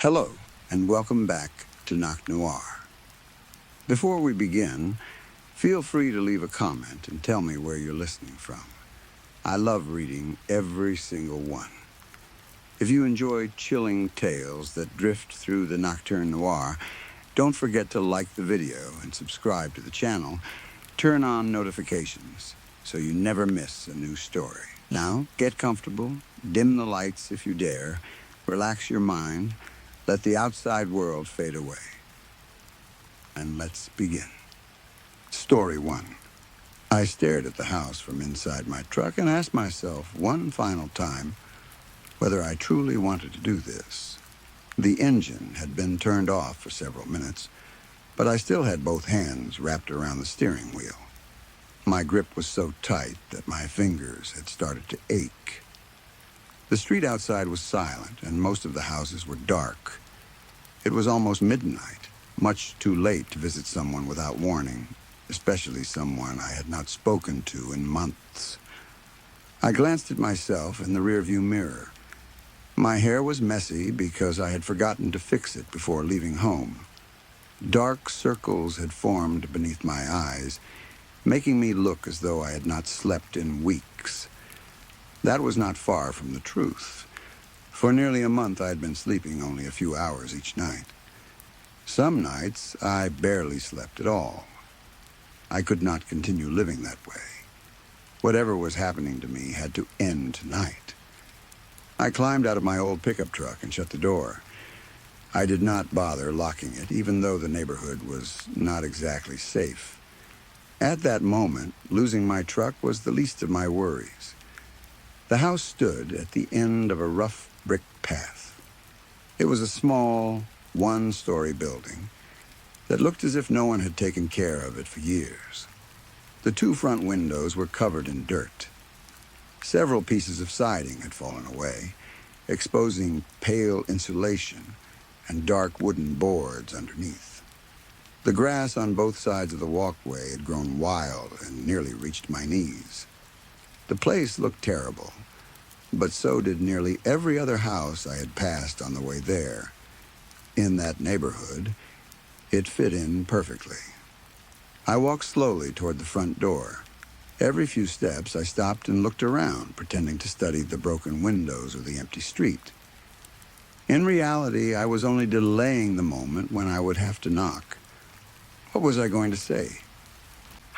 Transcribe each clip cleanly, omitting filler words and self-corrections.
Hello, and welcome back to Nocturne Noir. Before we begin, feel free to leave a comment and tell me where you're listening from. I love reading every single one. If you enjoy chilling tales that drift through the Nocturne Noir, don't forget to like the video and subscribe to the channel. Turn on notifications so you never miss a new story. Now, get comfortable, dim the lights if you dare, relax your mind, let the outside world fade away. And let's begin. Story 1. I stared at the house from inside my truck and asked myself one final time whether I truly wanted to do this. The engine had been turned off for several minutes, but I still had both hands wrapped around the steering wheel. My grip was so tight that my fingers had started to ache. The street outside was silent, and most of the houses were dark. It was almost midnight, much too late to visit someone without warning, especially someone I had not spoken to in months. I glanced at myself in the rearview mirror. My hair was messy because I had forgotten to fix it before leaving home. Dark circles had formed beneath my eyes, making me look as though I had not slept in weeks. That was not far from the truth. For nearly a month I had been sleeping only a few hours each night. Some nights I barely slept at all. I could not continue living that way. Whatever was happening to me had to end tonight. I climbed out of my old pickup truck and shut the door. I did not bother locking it, even though the neighborhood was not exactly safe. At that moment, losing my truck was the least of my worries. The house stood at the end of a rough brick path. It was a small, one-story building that looked as if no one had taken care of it for years. The two front windows were covered in dirt. Several pieces of siding had fallen away, exposing pale insulation and dark wooden boards underneath. The grass on both sides of the walkway had grown wild and nearly reached my knees. The place looked terrible, but so did nearly every other house I had passed on the way there. In that neighborhood, it fit in perfectly. I walked slowly toward the front door. Every few steps, I stopped and looked around, pretending to study the broken windows or the empty street. In reality, I was only delaying the moment when I would have to knock. What was I going to say?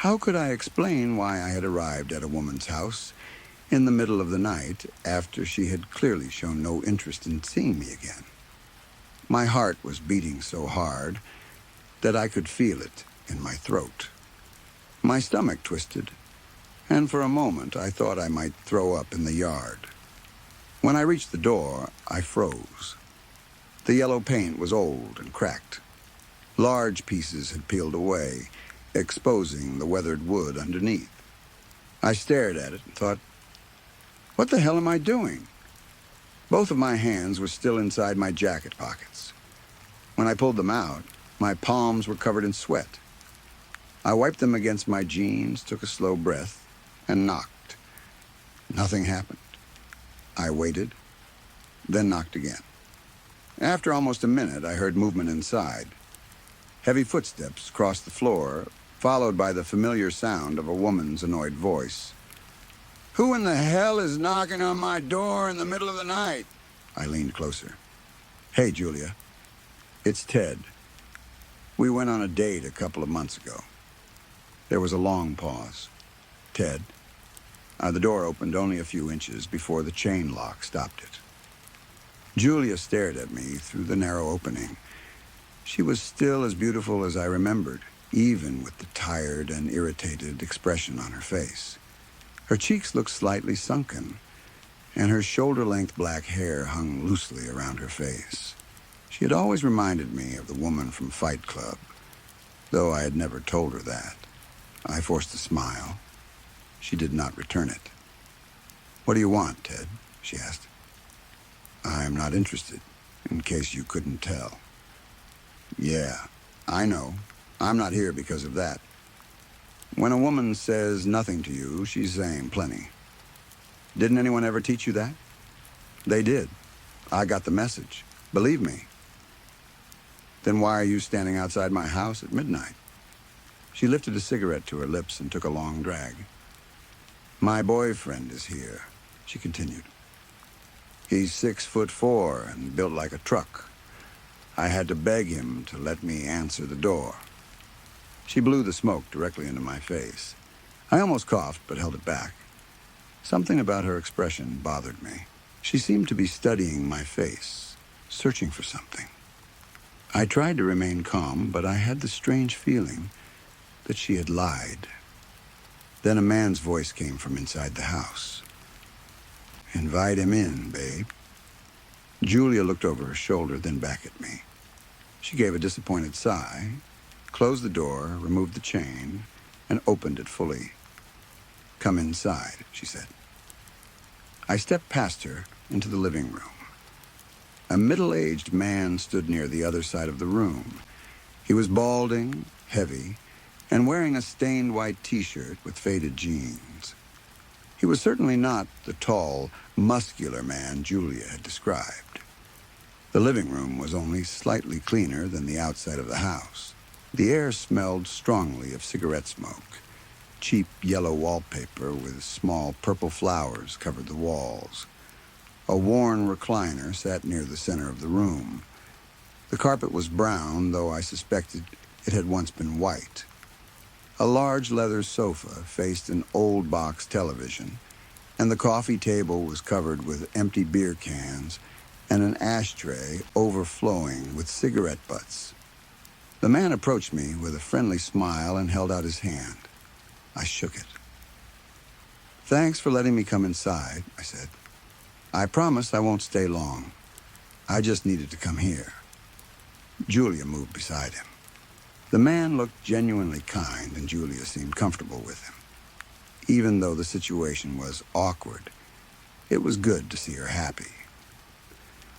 How could I explain why I had arrived at a woman's house in the middle of the night after she had clearly shown no interest in seeing me again? My heart was beating so hard that I could feel it in my throat. My stomach twisted, and for a moment I thought I might throw up in the yard. When I reached the door, I froze. The yellow paint was old and cracked. Large pieces had peeled away, exposing the weathered wood underneath. I stared at it and thought, what the hell am I doing? Both of my hands were still inside my jacket pockets. When I pulled them out, my palms were covered in sweat. I wiped them against my jeans, took a slow breath, and knocked. Nothing happened. I waited, then knocked again. After almost a minute, I heard movement inside. Heavy footsteps crossed the floor, followed by the familiar sound of a woman's annoyed voice. Who in the hell is knocking on my door in the middle of the night? I leaned closer. Hey, Julia. It's Ted. We went on a date a couple of months ago. There was a long pause. Ted. The door opened only a few inches before the chain lock stopped it. Julia stared at me through the narrow opening. She was still as beautiful as I remembered, even with the tired and irritated expression on her face. Her cheeks looked slightly sunken, and her shoulder-length black hair hung loosely around her face. She had always reminded me of the woman from Fight Club, though I had never told her that. I forced a smile. She did not return it. What do you want, Ted? She asked. I'm not interested, in case you couldn't tell. Yeah, I know. I'm not here because of that. When a woman says nothing to you, she's saying plenty. Didn't anyone ever teach you that? They did. I got the message. Believe me, Then why are you standing outside my house at midnight? She lifted a cigarette to her lips and took a long drag. My boyfriend is here, she continued. He's 6'4" and built like a truck. I had to beg him to let me answer the door. She blew the smoke directly into my face. I almost coughed, but held it back. Something about her expression bothered me. She seemed to be studying my face, searching for something. I tried to remain calm, but I had the strange feeling that she had lied. Then a man's voice came from inside the house. Invite him in, babe. Julia looked over her shoulder, then back at me. She gave a disappointed sigh, closed the door, removed the chain, and opened it fully. Come inside, she said. I stepped past her into the living room. A middle-aged man stood near the other side of the room. He was balding, heavy, and wearing a stained white t-shirt with faded jeans. He was certainly not the tall, muscular man Julia had described. The living room was only slightly cleaner than the outside of the house. The air smelled strongly of cigarette smoke. Cheap yellow wallpaper with small purple flowers covered the walls. A worn recliner sat near the center of the room. The carpet was brown, though I suspected it had once been white. A large leather sofa faced an old box television, and the coffee table was covered with empty beer cans and an ashtray overflowing with cigarette butts. The man approached me with a friendly smile and held out his hand. I shook it. Thanks for letting me come inside, I said. I promise I won't stay long. I just needed to come here. Julia moved beside him. The man looked genuinely kind, and Julia seemed comfortable with him. Even though the situation was awkward, it was good to see her happy.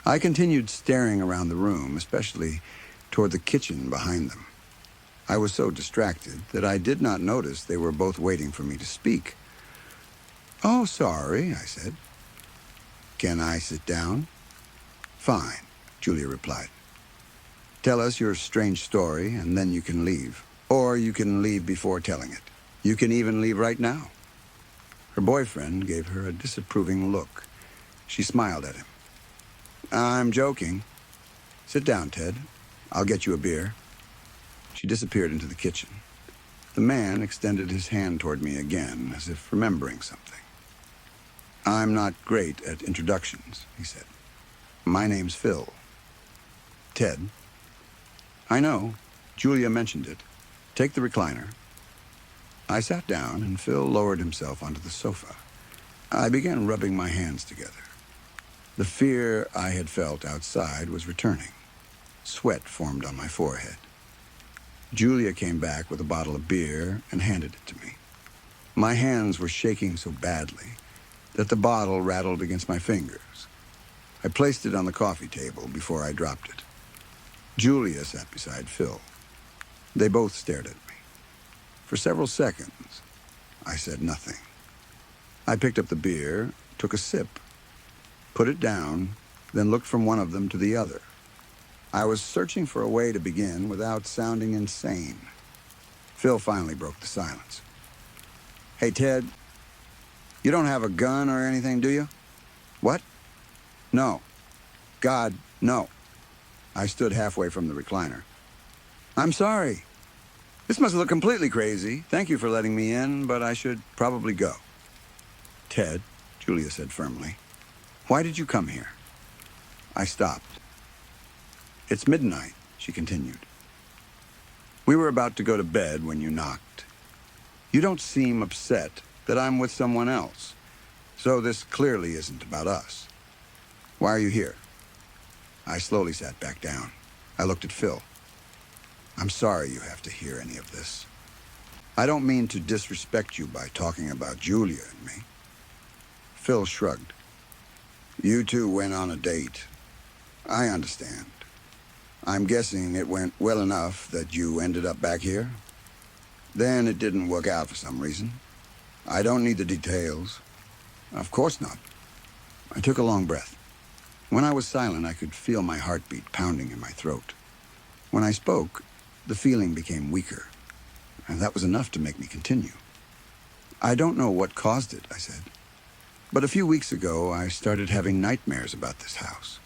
I continued staring around the room, especially toward the kitchen behind them. I was so distracted that I did not notice they were both waiting for me to speak. Oh, sorry, I said. Can I sit down? Fine, Julia replied. Tell us your strange story, and then you can leave. Or you can leave before telling it. You can even leave right now. Her boyfriend gave her a disapproving look. She smiled at him. I'm joking. Sit down, Ted. I'll get you a beer. She disappeared into the kitchen. The man extended his hand toward me again, as if remembering something. I'm not great at introductions, he said. My name's Phil. Ted. I know. Julia mentioned it. Take the recliner. I sat down, and Phil lowered himself onto the sofa. I began rubbing my hands together. The fear I had felt outside was returning. Sweat formed on my forehead. Julia came back with a bottle of beer and handed it to me. My hands were shaking so badly that the bottle rattled against my fingers. I placed it on the coffee table before I dropped it. Julia sat beside Phil. They both stared at me. For several seconds, I said nothing. I picked up the beer, took a sip, put it down, then looked from one of them to the other. I was searching for a way to begin without sounding insane. Phil finally broke the silence. Hey, Ted, you don't have a gun or anything, do you? What? No. God, no. I stood halfway from the recliner. I'm sorry. This must look completely crazy. Thank you for letting me in, but I should probably go. Ted, Julia said firmly, why did you come here? I stopped. It's midnight, she continued. We were about to go to bed when you knocked. You don't seem upset that I'm with someone else, so this clearly isn't about us. Why are you here? I slowly sat back down. I looked at Phil. I'm sorry you have to hear any of this. I don't mean to disrespect you by talking about Julia and me. Phil shrugged. You two went on a date. I understand. I'm guessing it went well enough that you ended up back here? Then it didn't work out for some reason. I don't need the details. Of course not. I took a long breath. When I was silent, I could feel my heartbeat pounding in my throat. When I spoke, the feeling became weaker, and that was enough to make me continue. I don't know what caused it, I said, but a few weeks ago I started having nightmares about this house.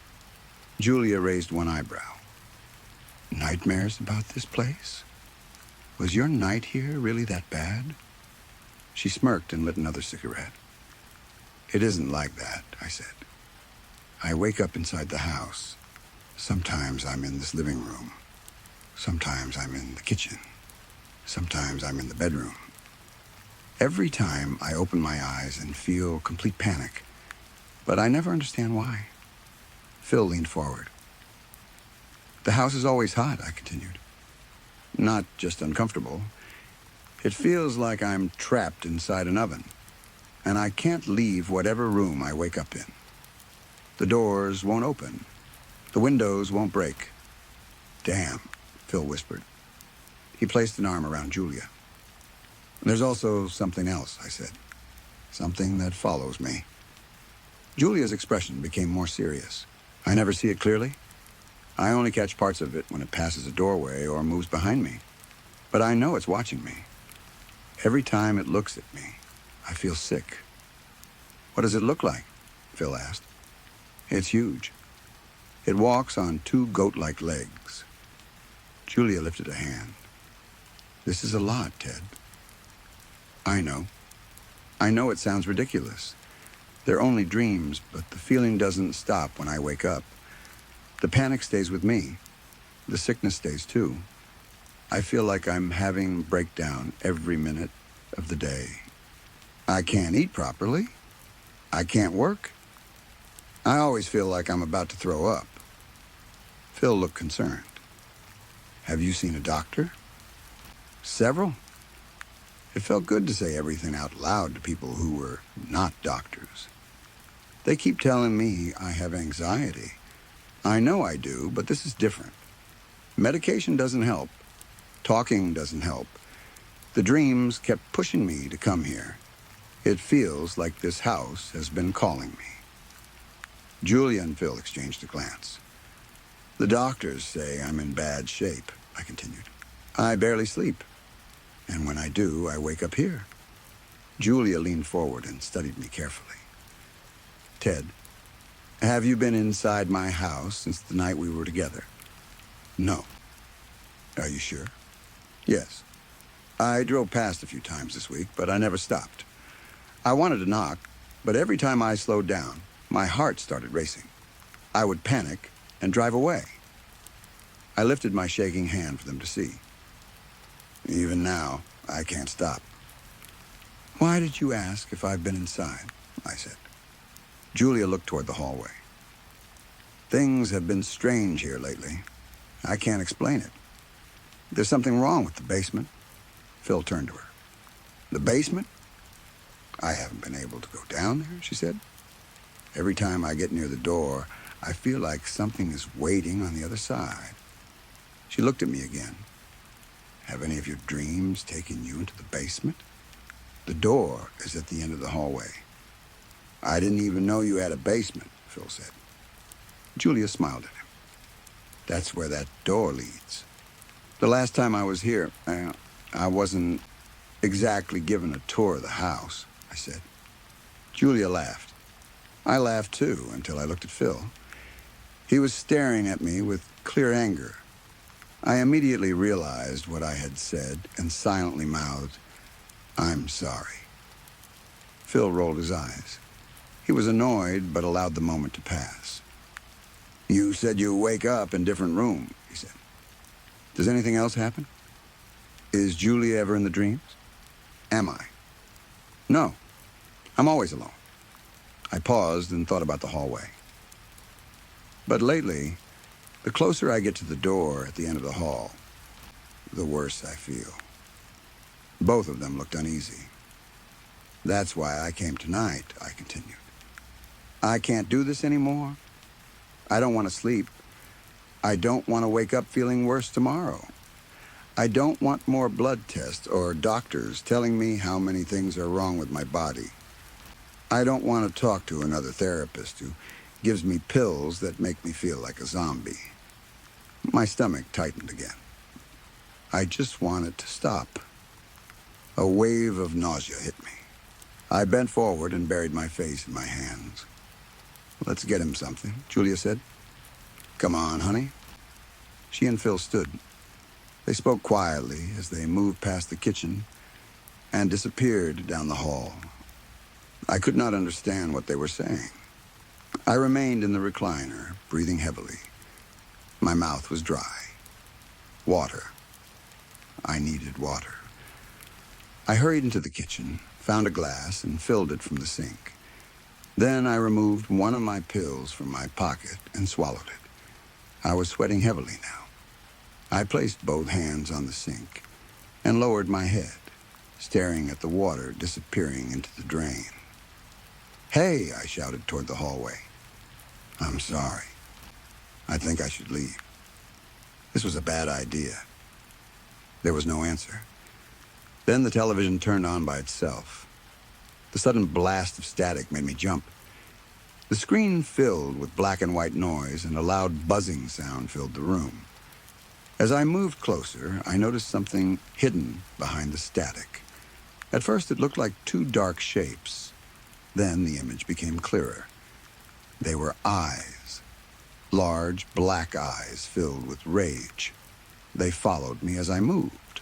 Julia raised one eyebrow. Nightmares about this place? Was your night here really that bad? She smirked and lit another cigarette. It isn't like that, I said. I wake up inside the house. Sometimes I'm in this living room. Sometimes I'm in the kitchen. Sometimes I'm in the bedroom. Every time I open my eyes and feel complete panic, but I never understand why. Phil leaned forward. The house is always hot, I continued. Not just uncomfortable. It feels like I'm trapped inside an oven, and I can't leave whatever room I wake up in. The doors won't open. The windows won't break. Damn, Phil whispered. He placed an arm around Julia. There's also something else, I said. Something that follows me. Julia's expression became more serious. I never see it clearly. I only catch parts of it when it passes a doorway or moves behind me. But I know it's watching me. Every time it looks at me, I feel sick. What does it look like? Phil asked. It's huge. It walks on two goat-like legs. Julia lifted a hand. This is a lot, Ted. I know. I know it sounds ridiculous. They're only dreams, but the feeling doesn't stop when I wake up. The panic stays with me. The sickness stays too. I feel like I'm having a breakdown every minute of the day. I can't eat properly. I can't work. I always feel like I'm about to throw up. Phil looked concerned. Have you seen a doctor? Several. It felt good to say everything out loud to people who were not doctors. They keep telling me I have anxiety. I know I do, but this is different. Medication doesn't help. Talking doesn't help. The dreams kept pushing me to come here. It feels like this house has been calling me. Julia and Phil exchanged a glance. The doctors say I'm in bad shape, I continued. I barely sleep. And when I do, I wake up here. Julia leaned forward and studied me carefully. Ted, have you been inside my house since the night we were together? No. Are you sure? Yes. I drove past a few times this week, but I never stopped. I wanted to knock, but every time I slowed down, my heart started racing. I would panic and drive away. I lifted my shaking hand for them to see. Even now, I can't stop. Why did you ask if I've been inside? I said. Julia looked toward the hallway. Things have been strange here lately. I can't explain it. There's something wrong with the basement. Phil turned to her. The basement? I haven't been able to go down there, she said. Every time I get near the door, I feel like something is waiting on the other side. She looked at me again. Have any of your dreams taken you into the basement? The door is at the end of the hallway. I didn't even know you had a basement, Phil said. Julia smiled at him. That's where that door leads. The last time I was here, I wasn't exactly given a tour of the house, I said. Julia laughed. I laughed too until I looked at Phil. He was staring at me with clear anger. I immediately realized what I had said and silently mouthed, I'm sorry. Phil rolled his eyes. He was annoyed, but allowed the moment to pass. You said you wake up in different rooms, he said. Does anything else happen? Is Julia ever in the dreams? Am I? No. I'm always alone. I paused and thought about the hallway. But lately, the closer I get to the door at the end of the hall, the worse I feel. Both of them looked uneasy. That's why I came tonight, I continued. I can't do this anymore. I don't want to sleep. I don't want to wake up feeling worse tomorrow. I don't want more blood tests or doctors telling me how many things are wrong with my body. I don't want to talk to another therapist who gives me pills that make me feel like a zombie. My stomach tightened again. I just wanted to stop. A wave of nausea hit me. I bent forward and buried my face in my hands. "Let's get him something," Julia said. "Come on, honey." She and Phil stood. They spoke quietly as they moved past the kitchen and disappeared down the hall. I could not understand what they were saying. I remained in the recliner, breathing heavily. My mouth was dry. Water. I needed water. I hurried into the kitchen, found a glass, and filled it from the sink. Then I removed one of my pills from my pocket and swallowed it. I was sweating heavily now. I placed both hands on the sink and lowered my head, staring at the water disappearing into the drain. "Hey," I shouted toward the hallway. "I'm sorry. I think I should leave. This was a bad idea." There was no answer. Then the television turned on by itself. The sudden blast of static made me jump. The screen filled with black and white noise, and a loud buzzing sound filled the room. As I moved closer, I noticed something hidden behind the static. At first, it looked like two dark shapes. Then the image became clearer. They were eyes. Large, black eyes filled with rage. They followed me as I moved.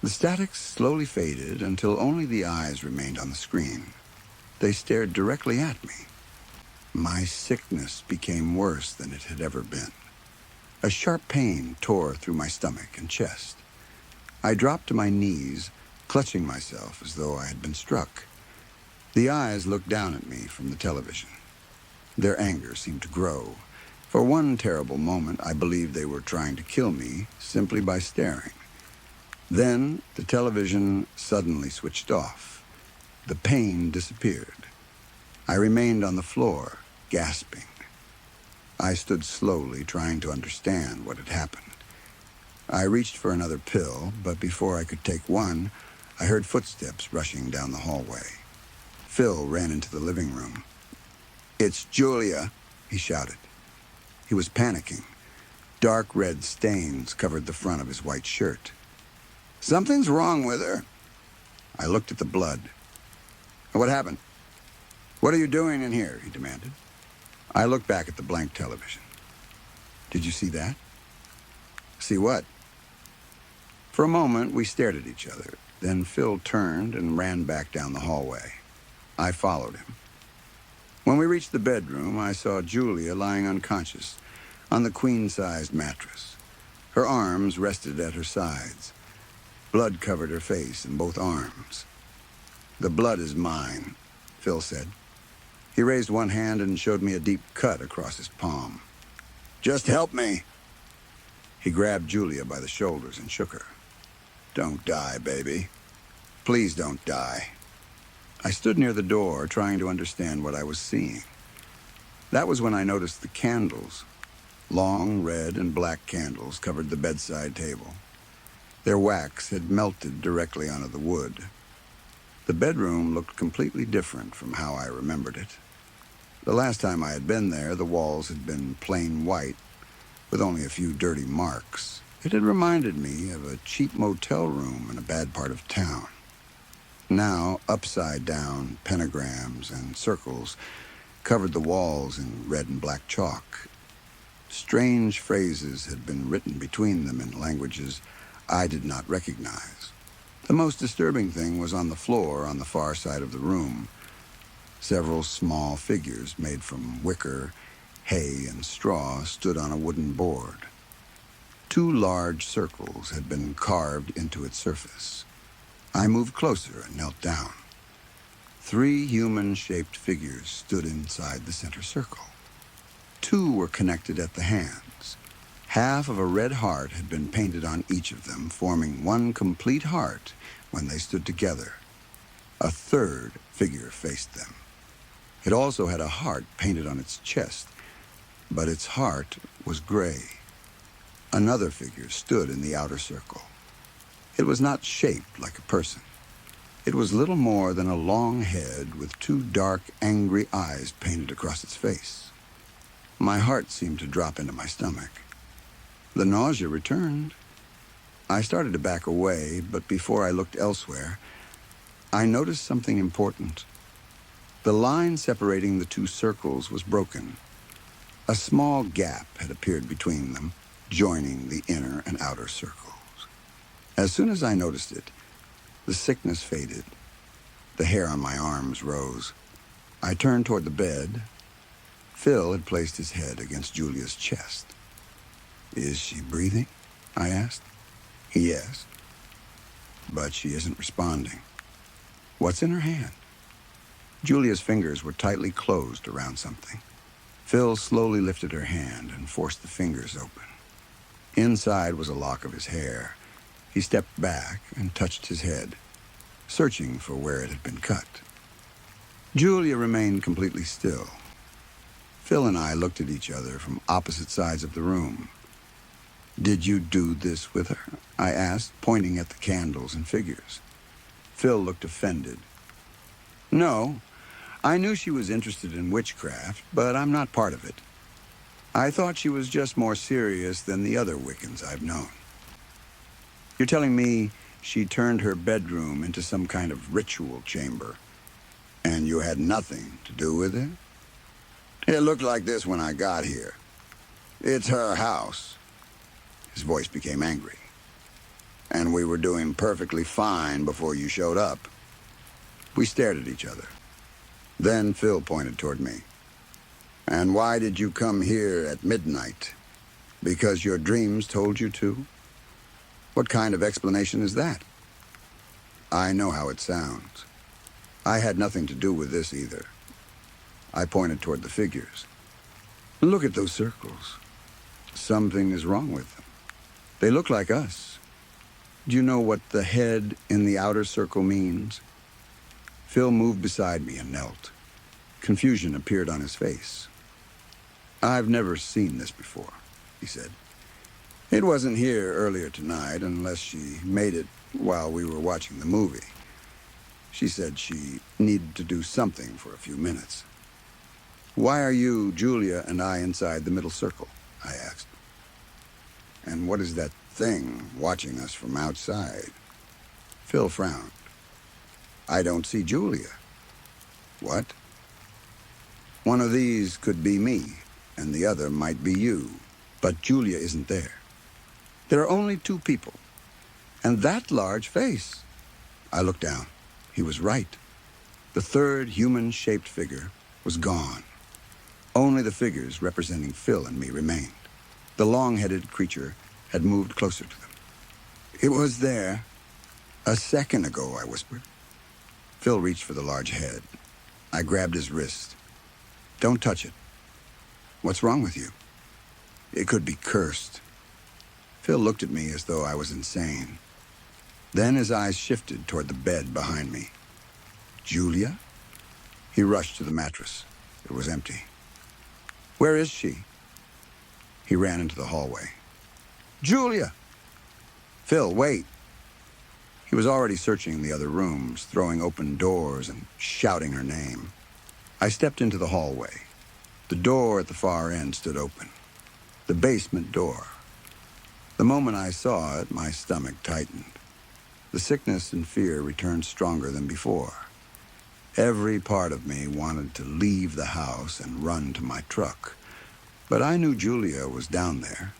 The static slowly faded until only the eyes remained on the screen. They stared directly at me. My sickness became worse than it had ever been. A sharp pain tore through my stomach and chest. I dropped to my knees, clutching myself as though I had been struck. The eyes looked down at me from the television. Their anger seemed to grow. For one terrible moment, I believed they were trying to kill me simply by staring. Then the television suddenly switched off. The pain disappeared. I remained on the floor, gasping. I stood slowly, trying to understand what had happened. I reached for another pill, but before I could take one, I heard footsteps rushing down the hallway. Phil ran into the living room. "It's Julia," he shouted. He was panicking. Dark red stains covered the front of his white shirt. "Something's wrong with her." I looked at the blood. "What happened? What are you doing in here?" he demanded. I looked back at the blank television. "Did you see that?" "See what?" For a moment, we stared at each other. Then Phil turned and ran back down the hallway. I followed him. When we reached the bedroom, I saw Julia lying unconscious on the queen-sized mattress. Her arms rested at her sides. Blood covered her face and both arms. "The blood is mine," Phil said. He raised one hand and showed me a deep cut across his palm. "Just help me." He grabbed Julia by the shoulders and shook her. "Don't die, baby. Please don't die." I stood near the door, trying to understand what I was seeing. That was when I noticed the candles. Long red and black candles covered the bedside table. Their wax had melted directly onto the wood. The bedroom looked completely different from how I remembered it. The last time I had been there, the walls had been plain white, with only a few dirty marks. It had reminded me of a cheap motel room in a bad part of town. Now, upside-down pentagrams and circles covered the walls in red and black chalk. Strange phrases had been written between them in languages I did not recognize. The most disturbing thing was on the floor on the far side of the room. Several small figures made from wicker, hay, and straw stood on a wooden board. 2 large circles had been carved into its surface. I moved closer and knelt down. 3 human-shaped figures stood inside the center circle. 2 were connected at the hands. Half of a red heart had been painted on each of them, forming one complete heart when they stood together. A 3rd figure faced them. It also had a heart painted on its chest, but its heart was gray. Another figure stood in the outer circle. It was not shaped like a person. It was little more than a long head with 2 dark, angry eyes painted across its face. My heart seemed to drop into my stomach. The nausea returned. I started to back away, but before I looked elsewhere, I noticed something important. The line separating the two circles was broken. A small gap had appeared between them, joining the inner and outer circles. As soon as I noticed it, the sickness faded. The hair on my arms rose. I turned toward the bed. Phil had placed his head against Julia's chest. "Is she breathing?" I asked. "Yes, but she isn't responding." "What's in her hand?" Julia's fingers were tightly closed around something. Phil slowly lifted her hand and forced the fingers open. Inside was a lock of his hair. He stepped back and touched his head, searching for where it had been cut. Julia remained completely still. Phil and I looked at each other from opposite sides of the room. "Did you do this with her?" I asked, pointing at the candles and figures. Phil looked offended. "No, I knew she was interested in witchcraft, but I'm not part of it. I thought she was just more serious than the other Wiccans I've known." "You're telling me she turned her bedroom into some kind of ritual chamber, and you had nothing to do with it?" "It looked like this when I got here. It's her house." His voice became angry. "And we were doing perfectly fine before you showed up." We stared at each other. Then Phil pointed toward me. "And why did you come here at midnight? Because your dreams told you to?" "What kind of explanation is that?" "I know how it sounds. I had nothing to do with this either." I pointed toward the figures. "Look at those circles. Something is wrong with them. They look like us. Do you know what the head in the outer circle means?" Phil moved beside me and knelt. Confusion appeared on his face. "I've never seen this before," he said. "It wasn't here earlier tonight unless she made it while we were watching the movie. She said she needed to do something for a few minutes." "Why are you, Julia, and I inside the middle circle?" I asked. "And what is that thing watching us from outside?" Phil frowned. "I don't see Julia." "What?" "One of these could be me, and the other might be you, but Julia isn't there. There are only two people. And that large face." I looked down. He was right. The third human-shaped figure was gone. Only the figures representing Phil and me remained. The long-headed creature had moved closer to them. "It was there a second ago," I whispered. Phil reached for the large head. I grabbed his wrist. "Don't touch it." "What's wrong with you?" "It could be cursed." Phil looked at me as though I was insane. Then his eyes shifted toward the bed behind me. "Julia?" He rushed to the mattress. It was empty. "Where is she?" He ran into the hallway. "Julia!" "Phil, wait." He was already searching the other rooms, throwing open doors and shouting her name. I stepped into the hallway. The door at the far end stood open. The basement door. The moment I saw it, my stomach tightened. The sickness and fear returned stronger than before. Every part of me wanted to leave the house and run to my truck. But I knew Julia was down there.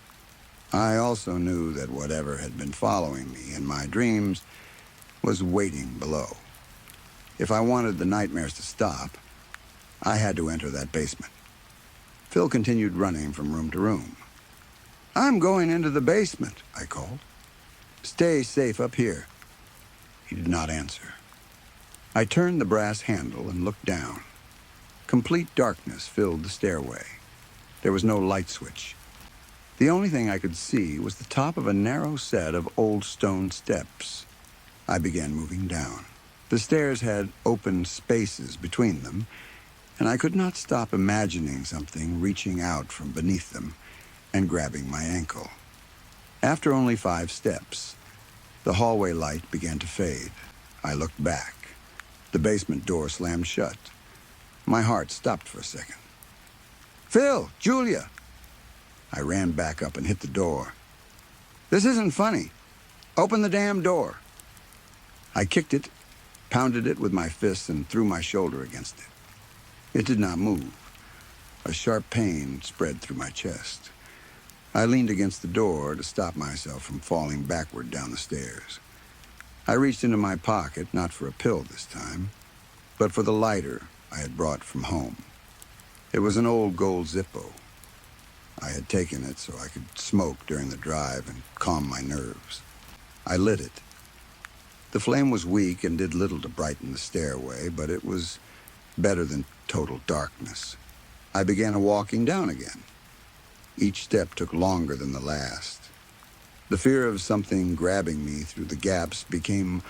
I also knew that whatever had been following me in my dreams was waiting below. If I wanted the nightmares to stop, I had to enter that basement. Phil continued running from room to room. "I'm going into the basement," I called. "Stay safe up here." He did not answer. I turned the brass handle and looked down. Complete darkness filled the stairway. There was no light switch. The only thing I could see was the top of a narrow set of old stone steps. I began moving down. The stairs had open spaces between them, and I could not stop imagining something reaching out from beneath them and grabbing my ankle. After only 5 steps, the hallway light began to fade. I looked back. The basement door slammed shut. My heart stopped for a second. "Phil! Julia!" I ran back up and hit the door. This isn't funny. Open the damn door. I kicked it, pounded it with my fists, and threw my shoulder against it. It did not move. A sharp pain spread through my chest. I leaned against the door to stop myself from falling backward down the stairs. I reached into my pocket, not for a pill this time, but for the lighter I had brought from home. It was an old gold Zippo. I had taken it so I could smoke during the drive and calm my nerves. I lit it. The flame was weak and did little to brighten the stairway, but it was better than total darkness. I began walking down again. Each step took longer than the last. The fear of something grabbing me through the gaps became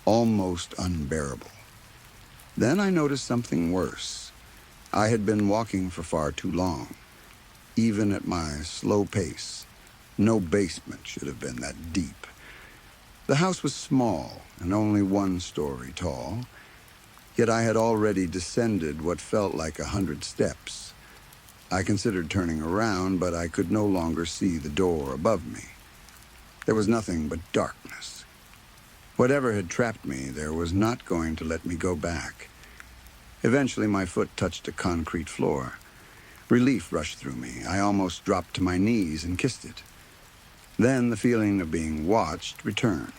almost unbearable. Then I noticed something worse. I had been walking for far too long. Even at my slow pace, no basement should have been that deep. The house was small and only 1 story tall, yet I had already descended what felt like 100 steps. I considered turning around, but I could no longer see the door above me. There was nothing but darkness. Whatever had trapped me there was not going to let me go back. Eventually, my foot touched a concrete floor. Relief rushed through me. I almost dropped to my knees and kissed it. Then the feeling of being watched returned.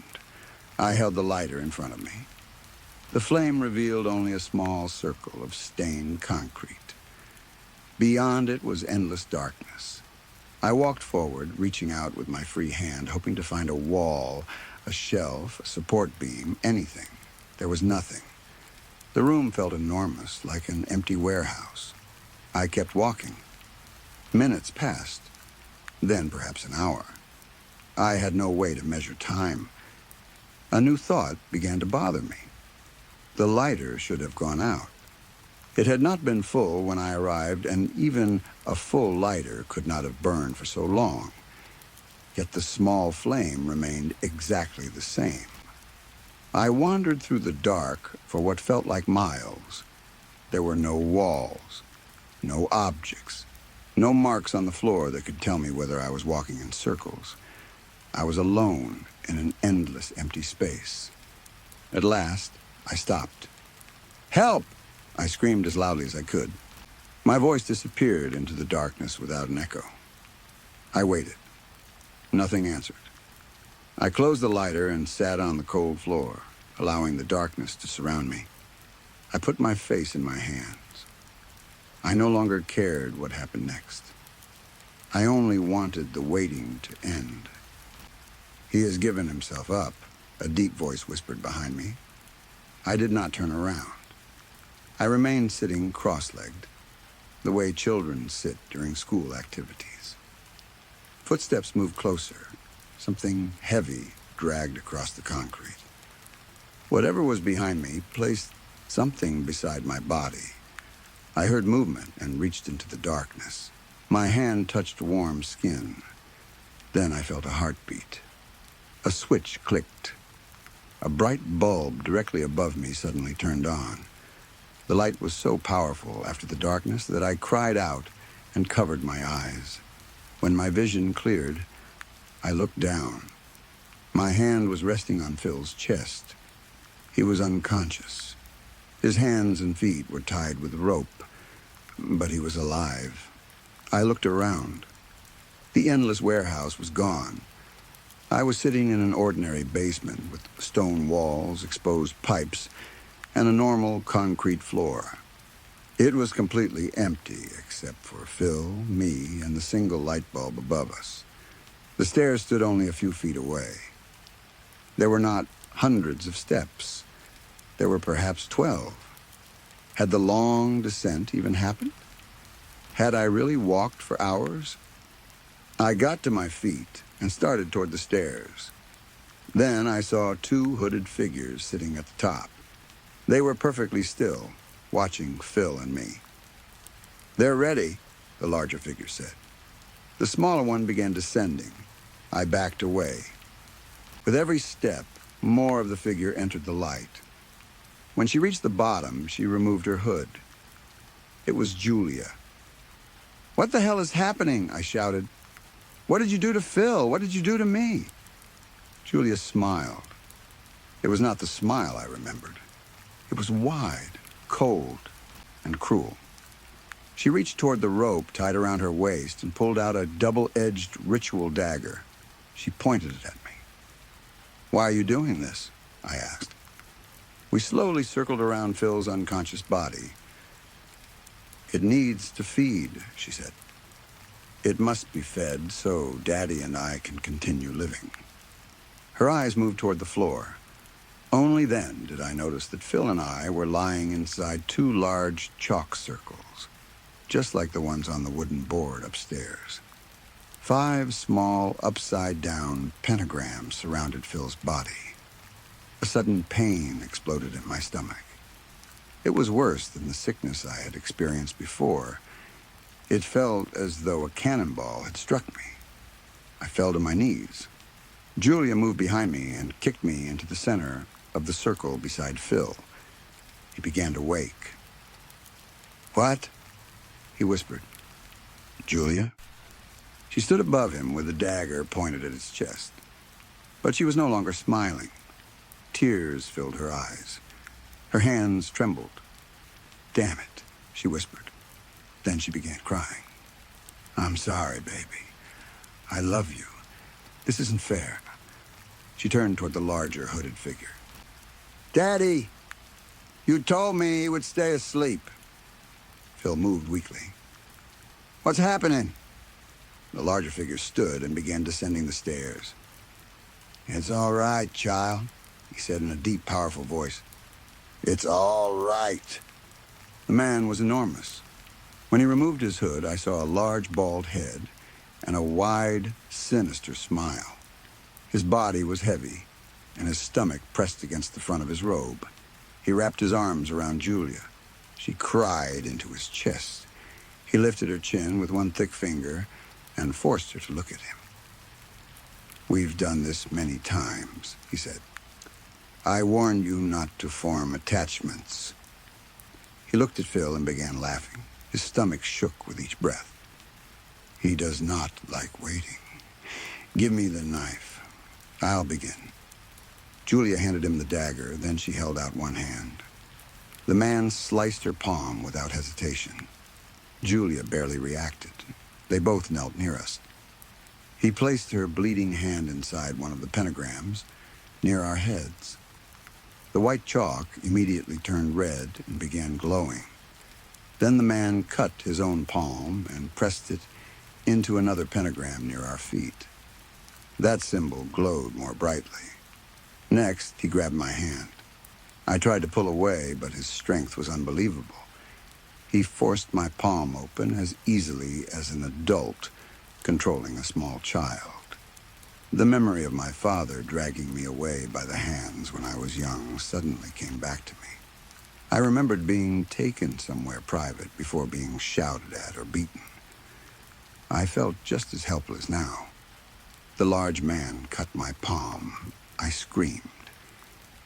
I held the lighter in front of me. The flame revealed only a small circle of stained concrete. Beyond it was endless darkness. I walked forward, reaching out with my free hand, hoping to find a wall, a shelf, a support beam, anything. There was nothing. The room felt enormous, like an empty warehouse. I kept walking. Minutes passed, then perhaps an hour. I had no way to measure time. A new thought began to bother me. The lighter should have gone out. It had not been full when I arrived, and even a full lighter could not have burned for so long. Yet the small flame remained exactly the same. I wandered through the dark for what felt like miles. There were no walls, no objects, no marks on the floor that could tell me whether I was walking in circles. I was alone in an endless empty space. At last, I stopped. "Help!" I screamed as loudly as I could. My voice disappeared into the darkness without an echo. I waited. Nothing answered. I closed the lighter and sat on the cold floor, allowing the darkness to surround me. I put my face in my hands. I no longer cared what happened next. I only wanted the waiting to end. "He has given himself up," a deep voice whispered behind me. I did not turn around. I remained sitting cross-legged, the way children sit during school activities. Footsteps moved closer. Something heavy dragged across the concrete. Whatever was behind me placed something beside my body. I heard movement and reached into the darkness. My hand touched warm skin. Then I felt a heartbeat. A switch clicked. A bright bulb directly above me suddenly turned on. The light was so powerful after the darkness that I cried out and covered my eyes. When my vision cleared, I looked down. My hand was resting on Phil's chest. He was unconscious. His hands and feet were tied with rope, but he was alive. I looked around. The endless warehouse was gone. I was sitting in an ordinary basement with stone walls, exposed pipes, and a normal concrete floor. It was completely empty except for Phil, me, and the single light bulb above us. The stairs stood only a few feet away. There were not hundreds of steps. There were perhaps 12. Had the long descent even happened? Had I really walked for hours? I got to my feet and started toward the stairs. Then I saw 2 hooded figures sitting at the top. They were perfectly still, watching Phil and me. "They're ready," the larger figure said. The smaller one began descending. I backed away. With every step, more of the figure entered the light. When she reached the bottom, she removed her hood. It was Julia. "What the hell is happening?" I shouted. What did you do to Phil? What did you do to me? Julia smiled. It was not the smile I remembered. It was wide, cold, and cruel. She reached toward the rope tied around her waist and pulled out a double-edged ritual dagger. She pointed it at me. "Why are you doing this?" I asked. We slowly circled around Phil's unconscious body. "It needs to feed," she said. "It must be fed so Daddy and I can continue living." Her eyes moved toward the floor. Only then did I notice that Phil and I were lying inside two large chalk circles, just like the ones on the wooden board upstairs. 5 small, upside-down pentagrams surrounded Phil's body. A sudden pain exploded in my stomach. It was worse than the sickness I had experienced before. It felt as though a cannonball had struck me. I fell to my knees. Julia moved behind me and kicked me into the center of the circle beside Phil. He began to wake. "What?" he whispered. "Julia?" She stood above him with a dagger pointed at his chest. But she was no longer smiling. Tears filled her eyes. Her hands trembled. "Damn it," she whispered. Then she began crying. "I'm sorry, baby. I love you. This isn't fair." She turned toward the larger hooded figure. "Daddy, you told me he would stay asleep." Phil moved weakly. "What's happening?" The larger figure stood and began descending the stairs. "It's all right, child," he said in a deep, powerful voice. "It's all right." The man was enormous. When he removed his hood, I saw a large, bald head and a wide, sinister smile. His body was heavy, and his stomach pressed against the front of his robe. He wrapped his arms around Julia. She cried into his chest. He lifted her chin with one thick finger and forced her to look at him. "We've done this many times," he said. "I warned you not to form attachments." He looked at Phil and began laughing. His stomach shook with each breath. "He does not like waiting. Give me the knife. I'll begin." Julia handed him the dagger, then she held out one hand. The man sliced her palm without hesitation. Julia barely reacted. They both knelt near us. He placed her bleeding hand inside one of the pentagrams, near our heads. The white chalk immediately turned red and began glowing. Then the man cut his own palm and pressed it into another pentagram near our feet. That symbol glowed more brightly. Next, he grabbed my hand. I tried to pull away, but his strength was unbelievable. He forced my palm open as easily as an adult controlling a small child. The memory of my father dragging me away by the hands when I was young suddenly came back to me. I remembered being taken somewhere private before being shouted at or beaten. I felt just as helpless now. The large man cut my palm. I screamed.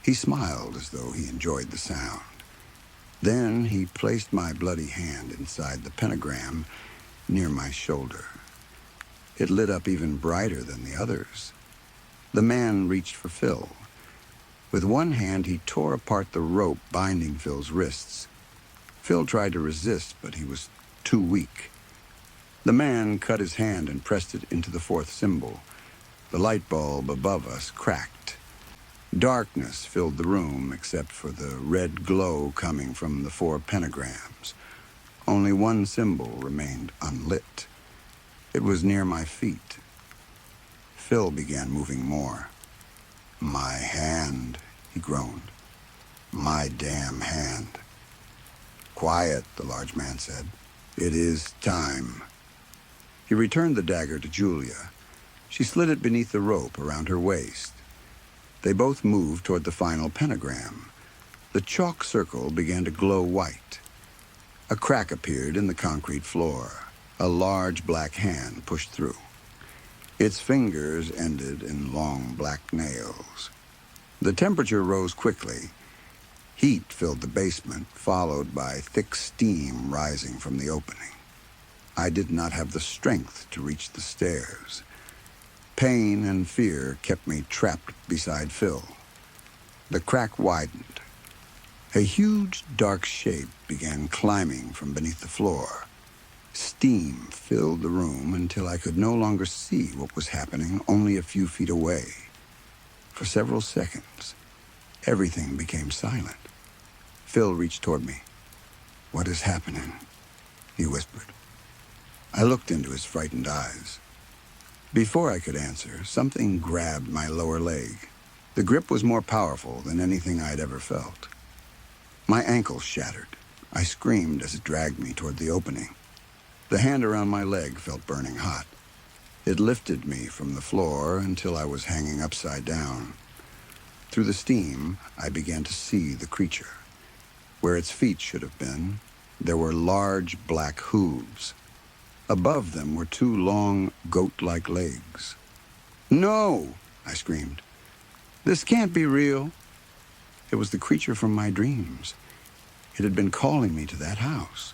He smiled as though he enjoyed the sound. Then he placed my bloody hand inside the pentagram near my shoulder. It lit up even brighter than the others. The man reached for Phil. With one hand, he tore apart the rope binding Phil's wrists. Phil tried to resist, but he was too weak. The man cut his hand and pressed it into the fourth symbol. The light bulb above us cracked. Darkness filled the room except for the red glow coming from the 4 pentagrams. Only one symbol remained unlit. It was near my feet. Phil began moving more. "My hand," he groaned. "My damn hand." "Quiet," the large man said. "It is time." He returned the dagger to Julia. She slid it beneath the rope around her waist. They both moved toward the final pentagram. The chalk circle began to glow white. A crack appeared in the concrete floor. A large black hand pushed through. Its fingers ended in long black nails. The temperature rose quickly. Heat filled the basement, followed by thick steam rising from the opening. I did not have the strength to reach the stairs. Pain and fear kept me trapped beside Phil. The crack widened. A huge, dark shape began climbing from beneath the floor. Steam filled the room until I could no longer see what was happening only a few feet away. For several seconds, everything became silent. Phil reached toward me. "What is happening?" he whispered. I looked into his frightened eyes. Before I could answer, something grabbed my lower leg. The grip was more powerful than anything I'd ever felt. My ankle shattered. I screamed as it dragged me toward the opening. The hand around my leg felt burning hot. It lifted me from the floor until I was hanging upside down. Through the steam, I began to see the creature. Where its feet should have been, there were large black hooves. Above them were two long, goat-like legs. "No!" I screamed. "This can't be real." It was the creature from my dreams. It had been calling me to that house,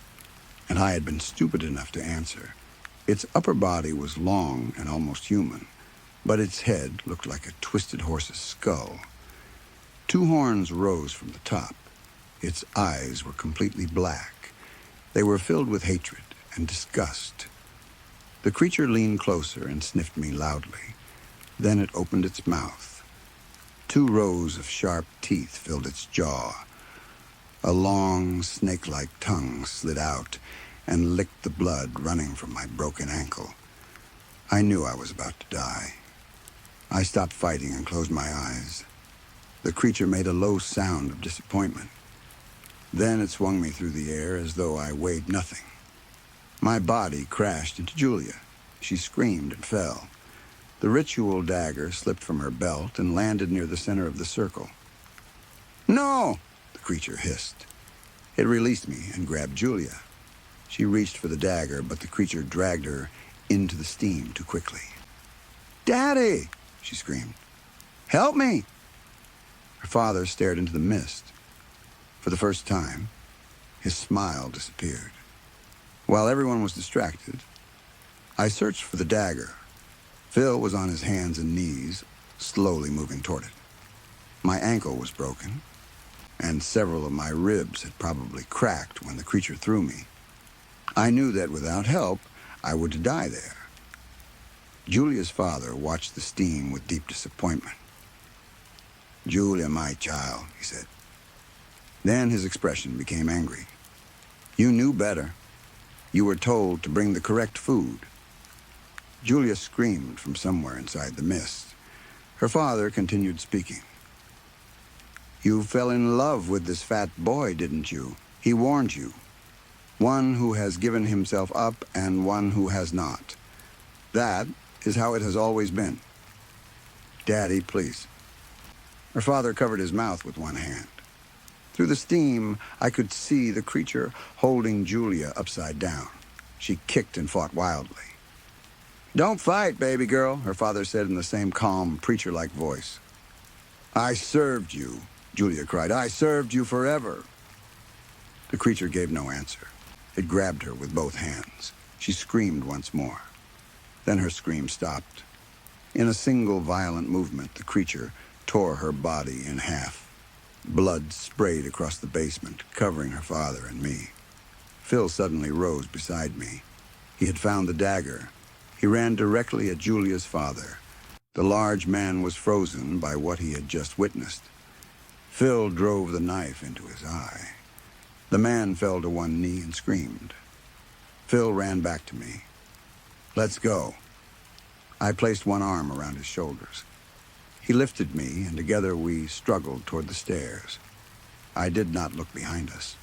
and I had been stupid enough to answer. Its upper body was long and almost human, but its head looked like a twisted horse's skull. Two horns rose from the top. Its eyes were completely black. They were filled with hatred and disgust. The creature leaned closer and sniffed me loudly. Then it opened its mouth. Two rows of sharp teeth filled its jaw. A long, snake-like tongue slid out and licked the blood running from my broken ankle. I knew I was about to die. I stopped fighting and closed my eyes. The creature made a low sound of disappointment. Then it swung me through the air as though I weighed nothing. My body crashed into Julia. She screamed and fell. The ritual dagger slipped from her belt and landed near the center of the circle. "No!" the creature hissed. It released me and grabbed Julia. She reached for the dagger, but the creature dragged her into the steam too quickly. "Daddy!" she screamed. "Help me!" Her father stared into the mist. For the first time, his smile disappeared. While everyone was distracted, I searched for the dagger. Phil was on his hands and knees, slowly moving toward it. My ankle was broken, and several of my ribs had probably cracked when the creature threw me. I knew that without help, I would die there. Julia's father watched the steam with deep disappointment. "Julia, my child," he said. Then his expression became angry. "You knew better. You were told to bring the correct food." Julia screamed from somewhere inside the mist. Her father continued speaking. "You fell in love with this fat boy, didn't you? He warned you. One who has given himself up and one who has not. That is how it has always been. Daddy, please." Her father covered his mouth with one hand. Through the steam, I could see the creature holding Julia upside down. She kicked and fought wildly. "Don't fight, baby girl," her father said in the same calm, preacher-like voice. "I served you," Julia cried. "I served you forever." The creature gave no answer. It grabbed her with both hands. She screamed once more. Then her scream stopped. In a single violent movement, the creature tore her body in half. Blood sprayed across the basement, covering her father and me. Phil suddenly rose beside me. He had found the dagger. He ran directly at Julia's father. The large man was frozen by what he had just witnessed. Phil drove the knife into his eye. The man fell to one knee and screamed. Phil ran back to me. "Let's go." I placed one arm around his shoulders. He lifted me, and together we struggled toward the stairs. I did not look behind us.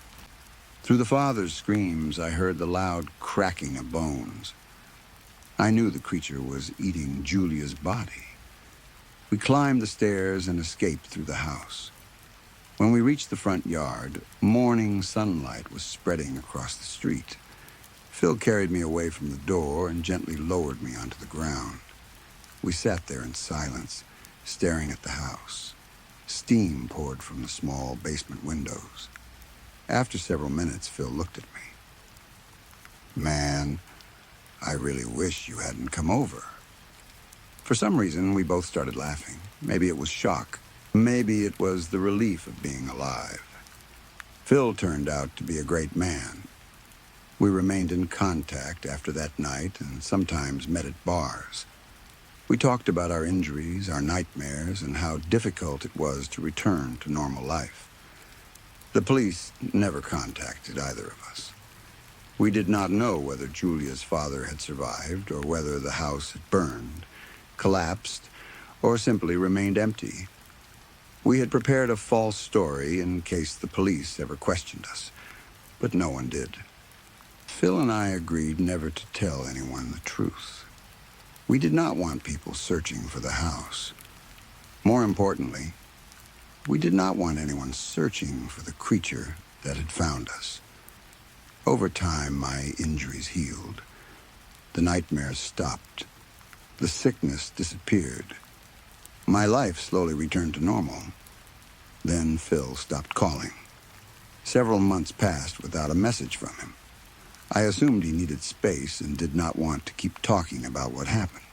Through the father's screams, I heard the loud cracking of bones. I knew the creature was eating Julia's body. We climbed the stairs and escaped through the house. When we reached the front yard, morning sunlight was spreading across the street. Phil carried me away from the door and gently lowered me onto the ground. We sat there in silence, staring at the house. Steam poured from the small basement windows. After several minutes, Phil looked at me. "Man, I really wish you hadn't come over." For some reason, we both started laughing. Maybe it was shock. Maybe it was the relief of being alive. Phil turned out to be a great man. We remained in contact after that night and sometimes met at bars. We talked about our injuries, our nightmares, and how difficult it was to return to normal life. The police never contacted either of us. We did not know whether Julia's father had survived or whether the house had burned, collapsed, or simply remained empty. We had prepared a false story in case the police ever questioned us, but no one did. Phil and I agreed never to tell anyone the truth. We did not want people searching for the house. More importantly, we did not want anyone searching for the creature that had found us. Over time, my injuries healed. The nightmares stopped. The sickness disappeared. My life slowly returned to normal. Then Phil stopped calling. Several months passed without a message from him. I assumed he needed space and did not want to keep talking about what happened.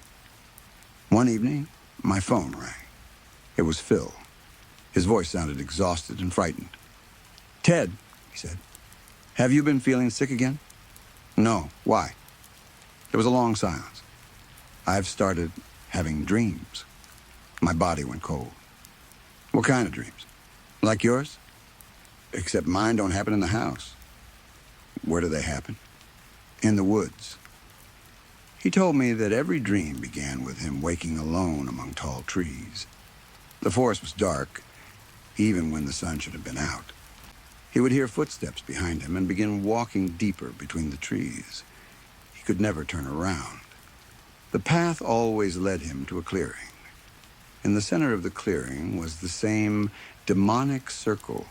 One evening, my phone rang. It was Phil. His voice sounded exhausted and frightened. "Ted," he said, "have you been feeling sick again?" "No. Why?" There was a long silence. "I've started having dreams." My body went cold. "What kind of dreams? Like yours?" "Except mine don't happen in the house." "Where do they happen?" "In the woods." He told me that every dream began with him waking alone among tall trees. The forest was dark, even when the sun should have been out. He would hear footsteps behind him and begin walking deeper between the trees. He could never turn around. The path always led him to a clearing. In the center of the clearing was the same demonic circle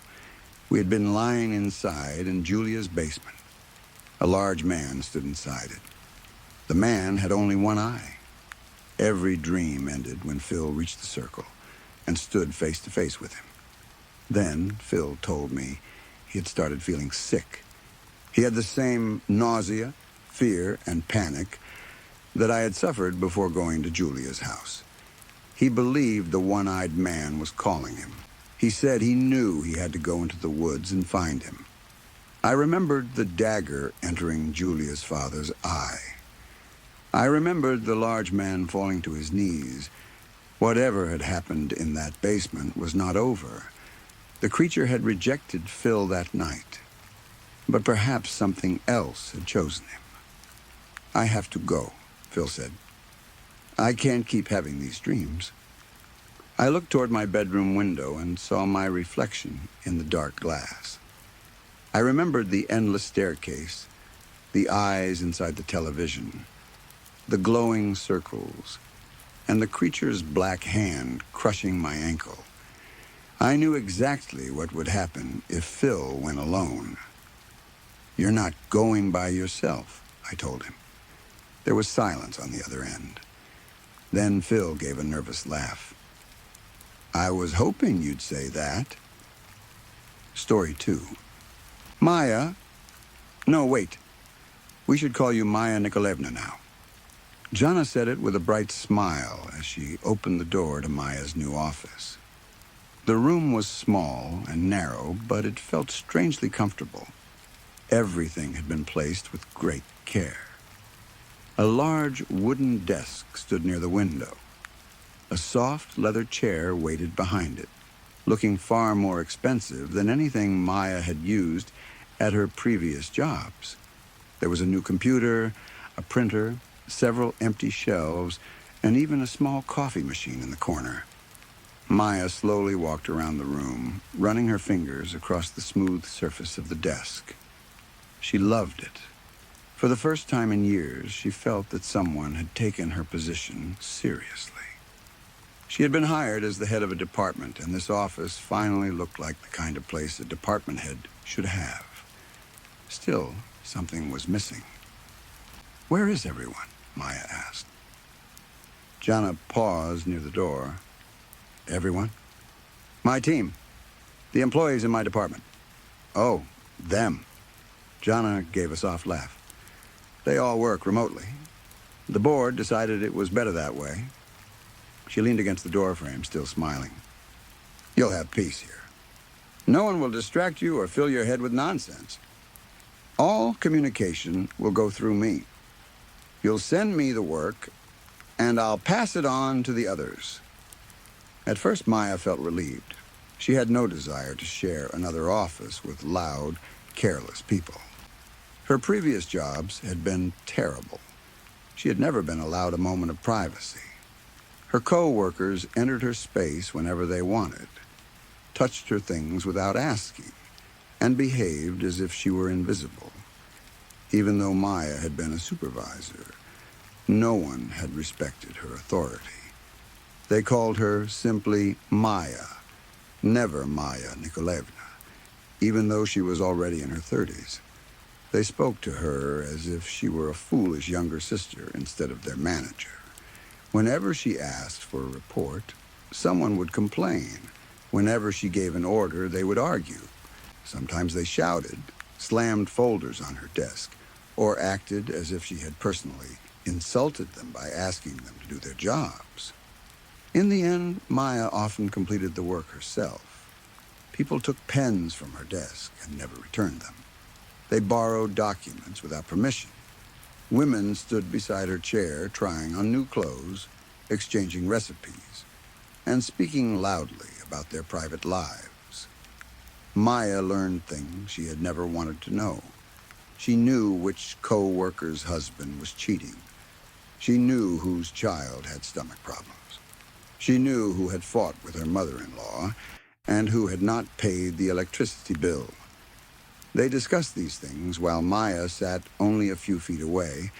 we had been lying inside in Julia's basement. A large man stood inside it. The man had only one eye. Every dream ended when Phil reached the circle and stood face to face with him. Then Phil told me he had started feeling sick. He had the same nausea, fear, and panic that I had suffered before going to Julia's house. He believed the one-eyed man was calling him. He said he knew he had to go into the woods and find him. I remembered the dagger entering Julia's father's eye. I remembered the large man falling to his knees. Whatever had happened in that basement was not over. The creature had rejected Phil that night. But perhaps something else had chosen him. "I have to go," Phil said. "I can't keep having these dreams." I looked toward my bedroom window and saw my reflection in the dark glass. I remembered the endless staircase, the eyes inside the television, the glowing circles, and the creature's black hand crushing my ankle. I knew exactly what would happen if Phil went alone. "You're not going by yourself," I told him. There was silence on the other end. Then Phil gave a nervous laugh. "I was hoping you'd say that." Story 2. Maya. No, wait. We should call you Maya Nikolaevna now. Jana said it with a bright smile as she opened the door to Maya's new office. The room was small and narrow, but it felt strangely comfortable. Everything had been placed with great care. A large wooden desk stood near the window. A soft leather chair waited behind it, looking far more expensive than anything Maya had used at her previous jobs. There was a new computer, a printer, several empty shelves, and even a small coffee machine in the corner. Maya slowly walked around the room, running her fingers across the smooth surface of the desk. She loved it. For the first time in years, she felt that someone had taken her position seriously. She had been hired as the head of a department, and this office finally looked like the kind of place a department head should have. Still, something was missing. "Where is everyone?" Maya asked. Jana paused near the door. "Everyone?" "My team. The employees in my department." "Oh, them." Jana gave a soft laugh. "They all work remotely. The board decided it was better that way. She leaned against the doorframe, still smiling. You'll have peace here. No one will distract you or fill your head with nonsense. All communication will go through me. You'll send me the work, and I'll pass it on to the others. At first, Maya felt relieved. She had no desire to share another office with loud, careless people. Her previous jobs had been terrible. She had never been allowed a moment of privacy. Her co-workers entered her space whenever they wanted, touched her things without asking, and behaved as if she were invisible. Even though Maya had been a supervisor, no one had respected her authority. They called her simply Maya, never Maya Nikolaevna, even though she was already in her 30s. They spoke to her as if she were a foolish younger sister instead of their manager. Whenever she asked for a report, someone would complain. Whenever she gave an order, they would argue. Sometimes they shouted, slammed folders on her desk, or acted as if she had personally insulted them by asking them to do their jobs. In the end, Maya often completed the work herself. People took pens from her desk and never returned them. They borrowed documents without permission. Women stood beside her chair trying on new clothes, exchanging recipes, and speaking loudly about their private lives. Maya learned things she had never wanted to know. She knew which co-worker's husband was cheating. She knew whose child had stomach problems. She knew who had fought with her mother-in-law and who had not paid the electricity bill. They discussed these things while Maya sat only a few feet away,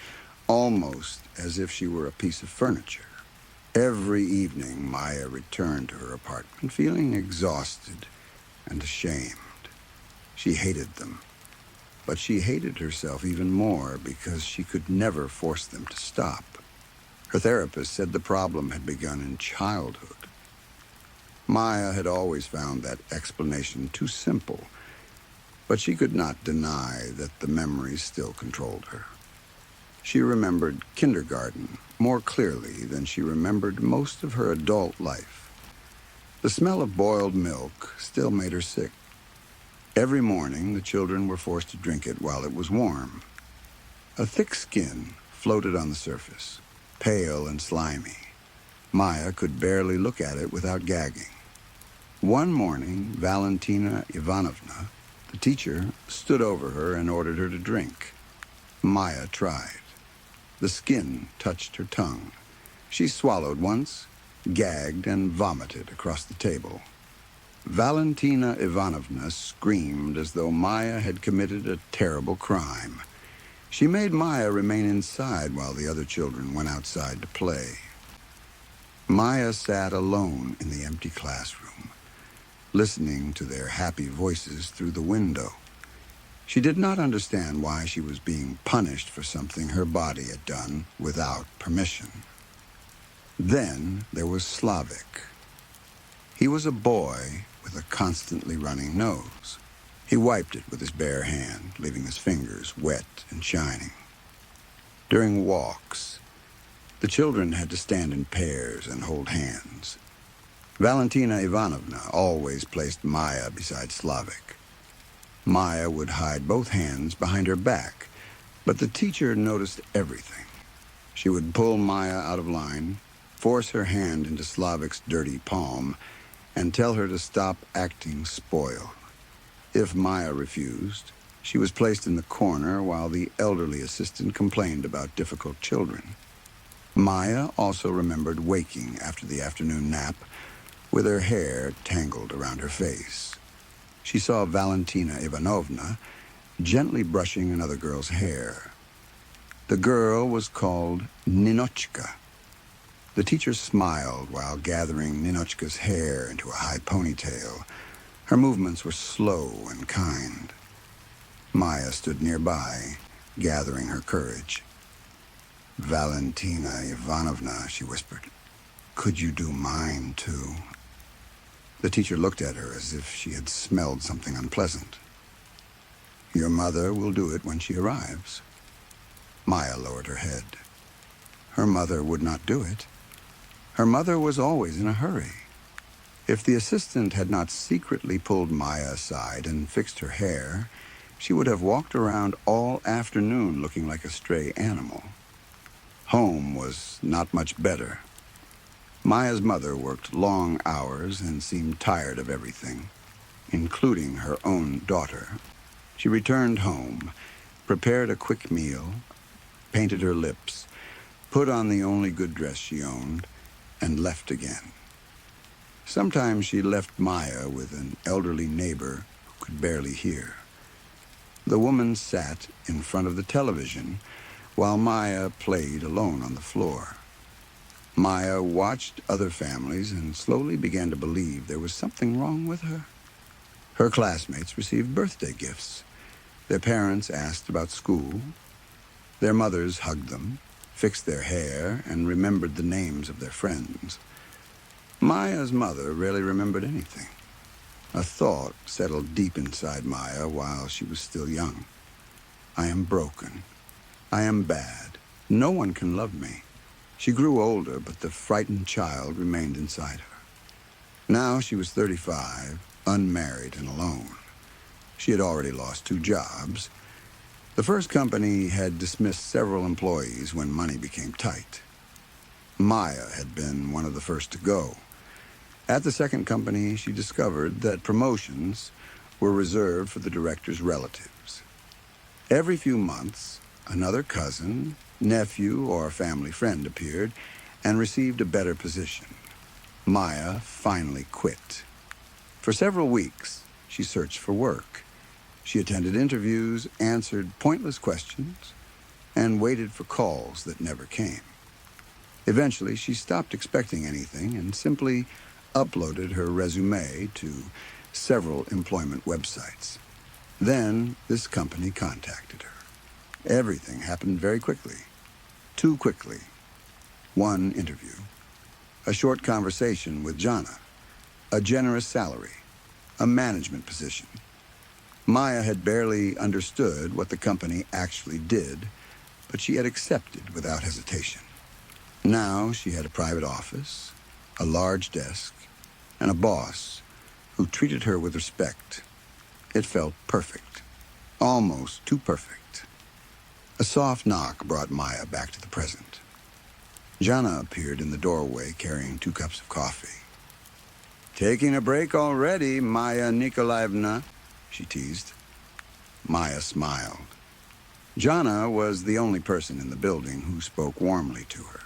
almost as if she were a piece of furniture. Every evening, Maya returned to her apartment feeling exhausted and ashamed. She hated them, but she hated herself even more because she could never force them to stop. Her therapist said the problem had begun in childhood. Maya had always found that explanation too simple, but she could not deny that the memories still controlled her. She remembered kindergarten more clearly than she remembered most of her adult life. The smell of boiled milk still made her sick. Every morning, the children were forced to drink it while it was warm. A thick skin floated on the surface, pale and slimy. Maya could barely look at it without gagging. One morning, Valentina Ivanovna, the teacher, stood over her and ordered her to drink. Maya tried. The skin touched her tongue. She swallowed once, gagged, and vomited across the table. Valentina Ivanovna screamed as though Maya had committed a terrible crime. She made Maya remain inside while the other children went outside to play. Maya sat alone in the empty classroom, listening to their happy voices through the window. She did not understand why she was being punished for something her body had done without permission. Then there was Slavik. He was a boy with a constantly running nose. He wiped it with his bare hand, leaving his fingers wet and shining. During walks, the children had to stand in pairs and hold hands. Valentina Ivanovna always placed Maya beside Slavik. Maya would hide both hands behind her back, but the teacher noticed everything. She would pull Maya out of line, force her hand into Slavik's dirty palm, and tell her to stop acting spoiled. If Maya refused, she was placed in the corner while the elderly assistant complained about difficult children. Maya also remembered waking after the afternoon nap with her hair tangled around her face. She saw Valentina Ivanovna gently brushing another girl's hair. The girl was called Ninochka. The teacher smiled while gathering Ninochka's hair into a high ponytail. Her movements were slow and kind. Maya stood nearby, gathering her courage. Valentina Ivanovna, she whispered, could you do mine too? The teacher looked at her as if she had smelled something unpleasant. Your mother will do it when she arrives. Maya lowered her head. Her mother would not do it. Her mother was always in a hurry. If the assistant had not secretly pulled Maya aside and fixed her hair, she would have walked around all afternoon looking like a stray animal. Home was not much better. Maya's mother worked long hours and seemed tired of everything, including her own daughter. She returned home, prepared a quick meal, painted her lips, put on the only good dress she owned, and left again. Sometimes she left Maya with an elderly neighbor who could barely hear. The woman sat in front of the television while Maya played alone on the floor. Maya watched other families and slowly began to believe there was something wrong with her. Her classmates received birthday gifts. Their parents asked about school. Their mothers hugged them, fixed their hair, and remembered the names of their friends. Maya's mother rarely remembered anything. A thought settled deep inside Maya while she was still young. I am broken. I am bad. No one can love me. She grew older, but the frightened child remained inside her. Now she was 35, unmarried and alone. She had already lost 2 jobs. The first company had dismissed several employees when money became tight. Maya had been one of the first to go. At the second company, she discovered that promotions were reserved for the director's relatives. Every few months, another cousin, nephew, or family friend appeared and received a better position. Maya finally quit. For several weeks, she searched for work. She attended interviews, answered pointless questions, and waited for calls that never came. Eventually, she stopped expecting anything and simply uploaded her resume to several employment websites. Then, this company contacted her. Everything happened very quickly. Too quickly. 1 interview. A short conversation with Jana. A generous salary. A management position. Maya had barely understood what the company actually did, but she had accepted without hesitation. Now she had a private office, a large desk, and a boss who treated her with respect. It felt perfect. Almost too perfect. A soft knock brought Maya back to the present. Jana appeared in the doorway carrying 2 cups of coffee. "Taking a break already, Maya Nikolaevna," she teased. Maya smiled. Jana was the only person in the building who spoke warmly to her.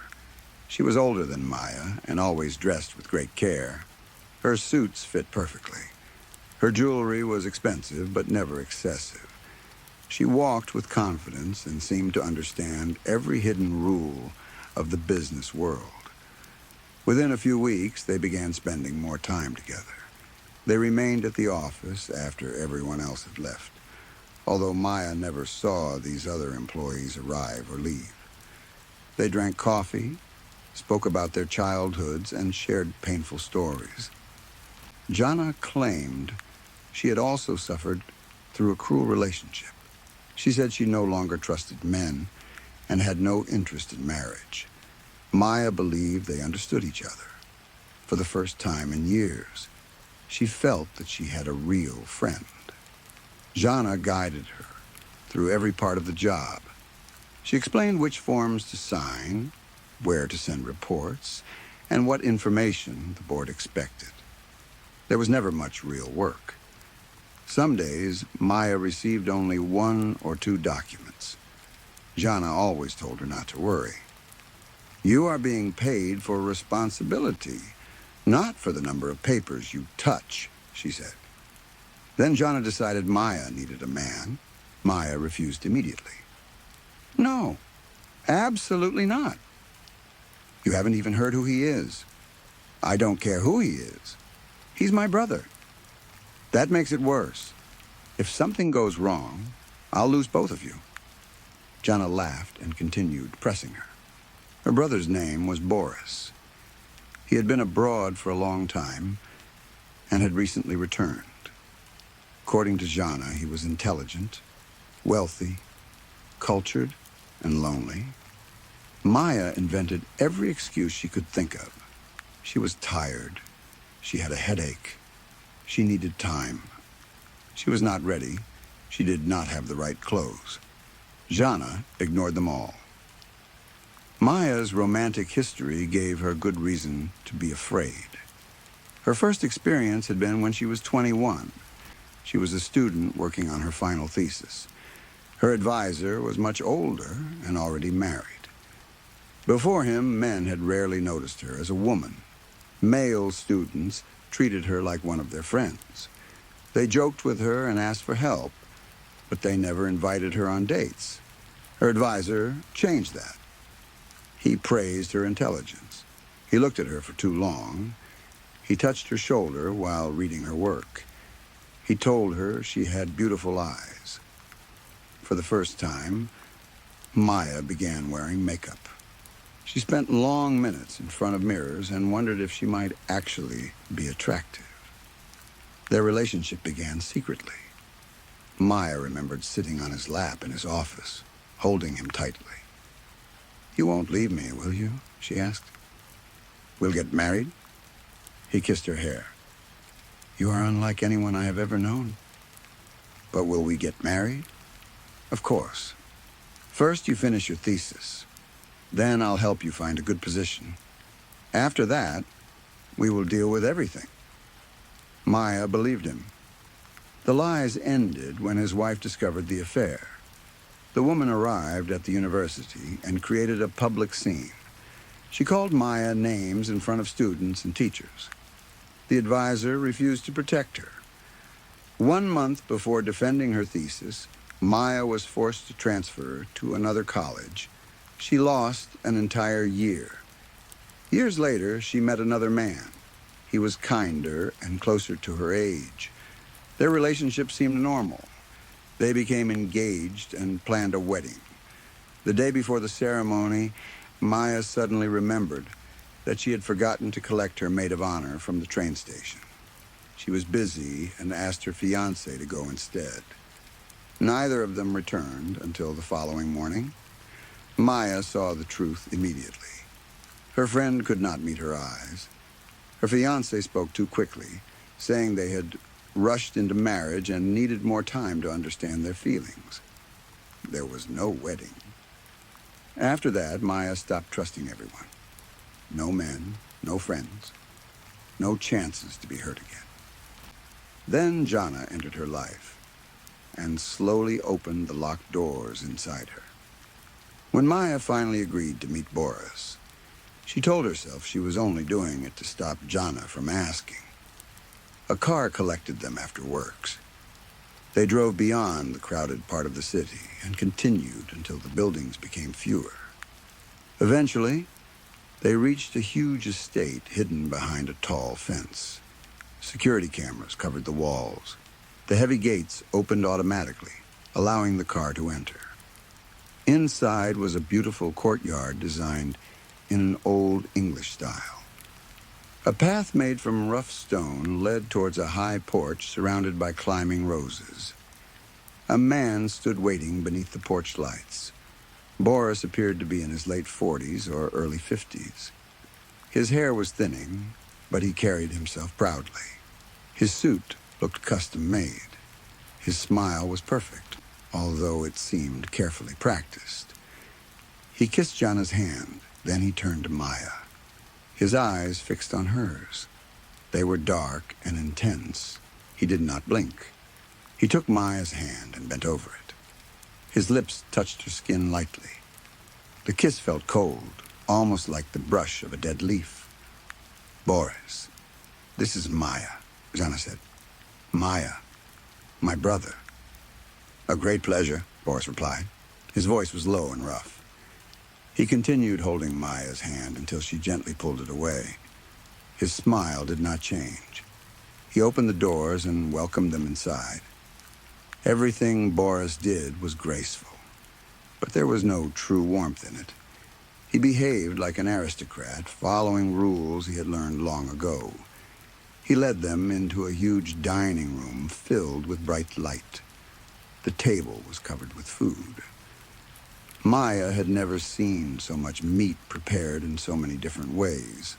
She was older than Maya and always dressed with great care. Her suits fit perfectly. Her jewelry was expensive, but never excessive. She walked with confidence and seemed to understand every hidden rule of the business world. Within a few weeks, they began spending more time together. They remained at the office after everyone else had left, although Maya never saw these other employees arrive or leave. They drank coffee, spoke about their childhoods, and shared painful stories. Jana claimed she had also suffered through a cruel relationship. She said she no longer trusted men and had no interest in marriage. Maya believed they understood each other. For the first time in years, she felt that she had a real friend. Jana guided her through every part of the job. She explained which forms to sign, where to send reports, and what information the board expected. There was never much real work. Some days, Maya received only 1 or 2 documents. Jana always told her not to worry. "You are being paid for responsibility, not for the number of papers you touch," she said. Then Jana decided Maya needed a man. Maya refused immediately. "No, absolutely not. You haven't even heard who he is. I don't care who he is. He's my brother. That makes it worse. If something goes wrong, I'll lose both of you." Jana laughed and continued pressing her. Her brother's name was Boris. He had been abroad for a long time and had recently returned. According to Jana, he was intelligent, wealthy, cultured, and lonely. Maya invented every excuse she could think of. She was tired. She had a headache. She needed time. She was not ready. She did not have the right clothes. Jana ignored them all. Maya's romantic history gave her good reason to be afraid. Her first experience had been when she was 21. She was a student working on her final thesis. Her advisor was much older and already married. Before him, men had rarely noticed her as a woman. Male students treated her like one of their friends. They joked with her and asked for help, but they never invited her on dates. Her advisor changed that. He praised her intelligence. He looked at her for too long. He touched her shoulder while reading her work. He told her she had beautiful eyes. For the first time, Maya began wearing makeup. She spent long minutes in front of mirrors and wondered if she might actually be attractive. Their relationship began secretly. Maya remembered sitting on his lap in his office, holding him tightly. "You won't leave me, will you?" she asked. "We'll get married?" He kissed her hair. "You are unlike anyone I have ever known." "But will we get married?" "Of course. First you finish your thesis. Then I'll help you find a good position. After that, we will deal with everything." Maya believed him. The lies ended when his wife discovered the affair. The woman arrived at the university and created a public scene. She called Maya names in front of students and teachers. The advisor refused to protect her. 1 month before defending her thesis, Maya was forced to transfer to another college. She lost an entire year. Years later, she met another man. He was kinder and closer to her age. Their relationship seemed normal. They became engaged and planned a wedding. The day before the ceremony, Maya suddenly remembered that she had forgotten to collect her maid of honor from the train station. She was busy and asked her fiancé to go instead. Neither of them returned until the following morning. Maya saw the truth immediately. Her friend could not meet her eyes. Her fiancé spoke too quickly, saying they had rushed into marriage and needed more time to understand their feelings. There was no wedding. After that, Maya stopped trusting everyone. No men, no friends, no chances to be hurt again. Then Jana entered her life and slowly opened the locked doors inside her. When Maya finally agreed to meet Boris, she told herself she was only doing it to stop Jana from asking. A car collected them after works. They drove beyond the crowded part of the city and continued until the buildings became fewer. Eventually, they reached a huge estate hidden behind a tall fence. Security cameras covered the walls. The heavy gates opened automatically, allowing the car to enter. Inside was a beautiful courtyard designed in an old English style. A path made from rough stone led towards a high porch surrounded by climbing roses. A man stood waiting beneath the porch lights. Boris appeared to be in his late 40s or early 50s. His hair was thinning, but he carried himself proudly. His suit looked custom-made. His smile was perfect, although it seemed carefully practiced. He kissed Jana's hand, then he turned to Maya. His eyes fixed on hers. They were dark and intense. He did not blink. He took Maya's hand and bent over it. His lips touched her skin lightly. The kiss felt cold, almost like the brush of a dead leaf. "Boris, this is Maya," Jana said. "Maya, my brother." "A great pleasure," Boris replied. His voice was low and rough. He continued holding Maya's hand until she gently pulled it away. His smile did not change. He opened the doors and welcomed them inside. Everything Boris did was graceful, but there was no true warmth in it. He behaved like an aristocrat, following rules he had learned long ago. He led them into a huge dining room filled with bright light. The table was covered with food. Maya had never seen so much meat prepared in so many different ways.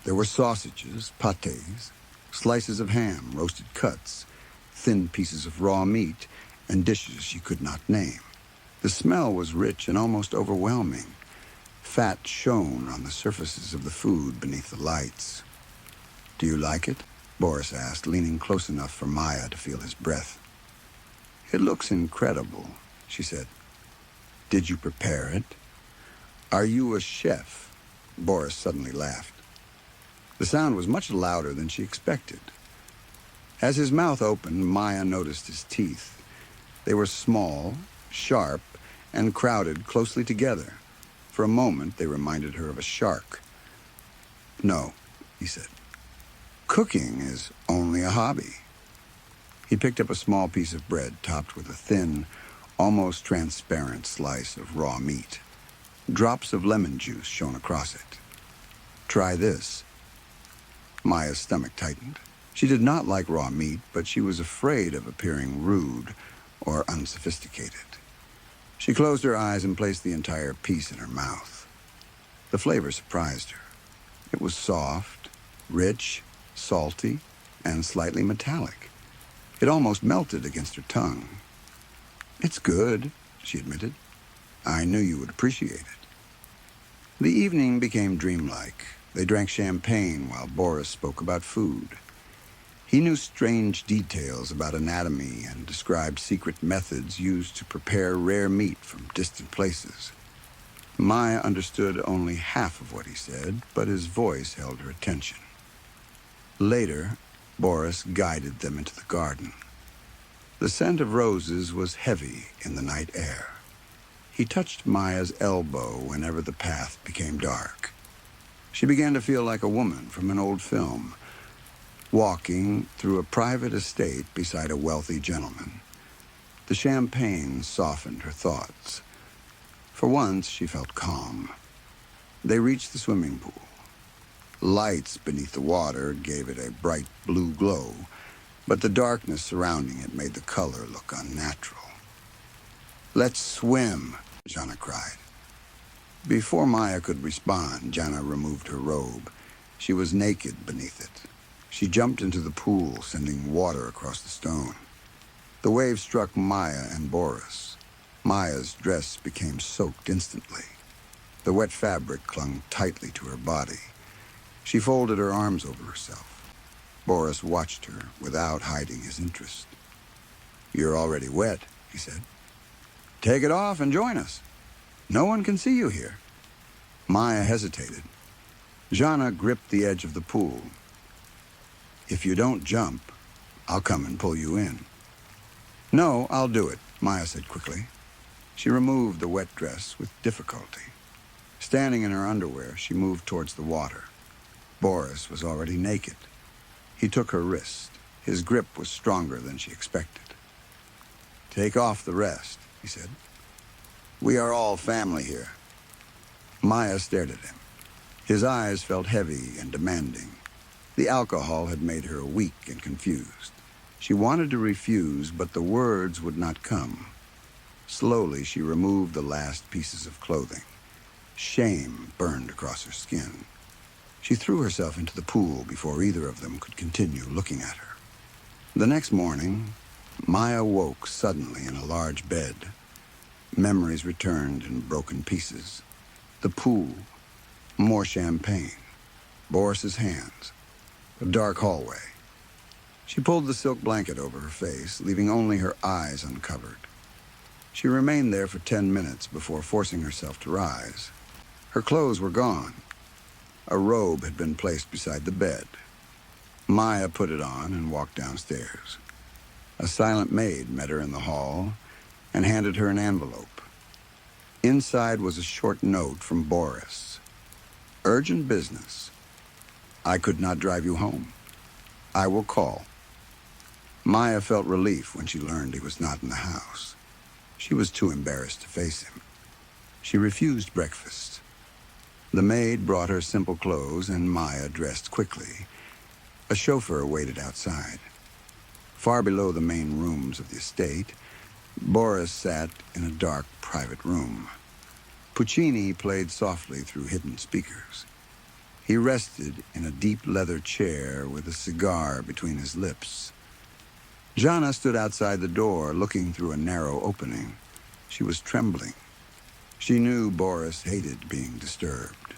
There were sausages, pâtés, slices of ham, roasted cuts, thin pieces of raw meat, and dishes she could not name. The smell was rich and almost overwhelming. Fat shone on the surfaces of the food beneath the lights. "Do you like it?" Boris asked, leaning close enough for Maya to feel his breath. "It looks incredible," she said. "Did you prepare it?" "Are you a chef?" Boris suddenly laughed. The sound was much louder than she expected. As his mouth opened, Maya noticed his teeth. They were small, sharp, and crowded closely together. For a moment, they reminded her of a shark. "No," he said. "Cooking is only a hobby." He picked up a small piece of bread topped with a thin, almost transparent slice of raw meat. Drops of lemon juice shone across it. "Try this." Maya's stomach tightened. She did not like raw meat, but she was afraid of appearing rude or unsophisticated. She closed her eyes and placed the entire piece in her mouth. The flavor surprised her. It was soft, rich, salty, and slightly metallic. It almost melted against her tongue. "It's good," she admitted. "I knew you would appreciate it." The evening became dreamlike. They drank champagne while Boris spoke about food. He knew strange details about anatomy and described secret methods used to prepare rare meat from distant places. Maya understood only half of what he said, but his voice held her attention. Later, Boris guided them into the garden. The scent of roses was heavy in the night air. He touched Maya's elbow whenever the path became dark. She began to feel like a woman from an old film, walking through a private estate beside a wealthy gentleman. The champagne softened her thoughts. For once, she felt calm. They reached the swimming pool. Lights beneath the water gave it a bright blue glow, but the darkness surrounding it made the color look unnatural. "Let's swim," Jana cried. Before Maya could respond, Jana removed her robe. She was naked beneath it. She jumped into the pool, sending water across the stone. The wave struck Maya and Boris. Maya's dress became soaked instantly. The wet fabric clung tightly to her body. She folded her arms over herself. Boris watched her without hiding his interest. "You're already wet," he said. "Take it off and join us. No one can see you here." Maya hesitated. Jana gripped the edge of the pool. "If you don't jump, I'll come and pull you in." "No, I'll do it," Maya said quickly. She removed the wet dress with difficulty. Standing in her underwear, she moved towards the water. Boris was already naked. He took her wrist. His grip was stronger than she expected. "Take off the rest," he said. "We are all family here." Maya stared at him. His eyes felt heavy and demanding. The alcohol had made her weak and confused. She wanted to refuse, but the words would not come. Slowly, she removed the last pieces of clothing. Shame burned across her skin. She threw herself into the pool before either of them could continue looking at her. The next morning, Maya woke suddenly in a large bed. Memories returned in broken pieces. The pool, more champagne, Boris's hands, a dark hallway. She pulled the silk blanket over her face, leaving only her eyes uncovered. She remained there for 10 minutes before forcing herself to rise. Her clothes were gone. A robe had been placed beside the bed. Maya put it on and walked downstairs. A silent maid met her in the hall and handed her an envelope. Inside was a short note from Boris. "Urgent business. I could not drive you home. I will call." Maya felt relief when she learned he was not in the house. She was too embarrassed to face him. She refused breakfast. The maid brought her simple clothes, and Maya dressed quickly. A chauffeur waited outside. Far below the main rooms of the estate, Boris sat in a dark, private room. Puccini played softly through hidden speakers. He rested in a deep leather chair with a cigar between his lips. Jana stood outside the door, looking through a narrow opening. She was trembling. She knew Boris hated being disturbed.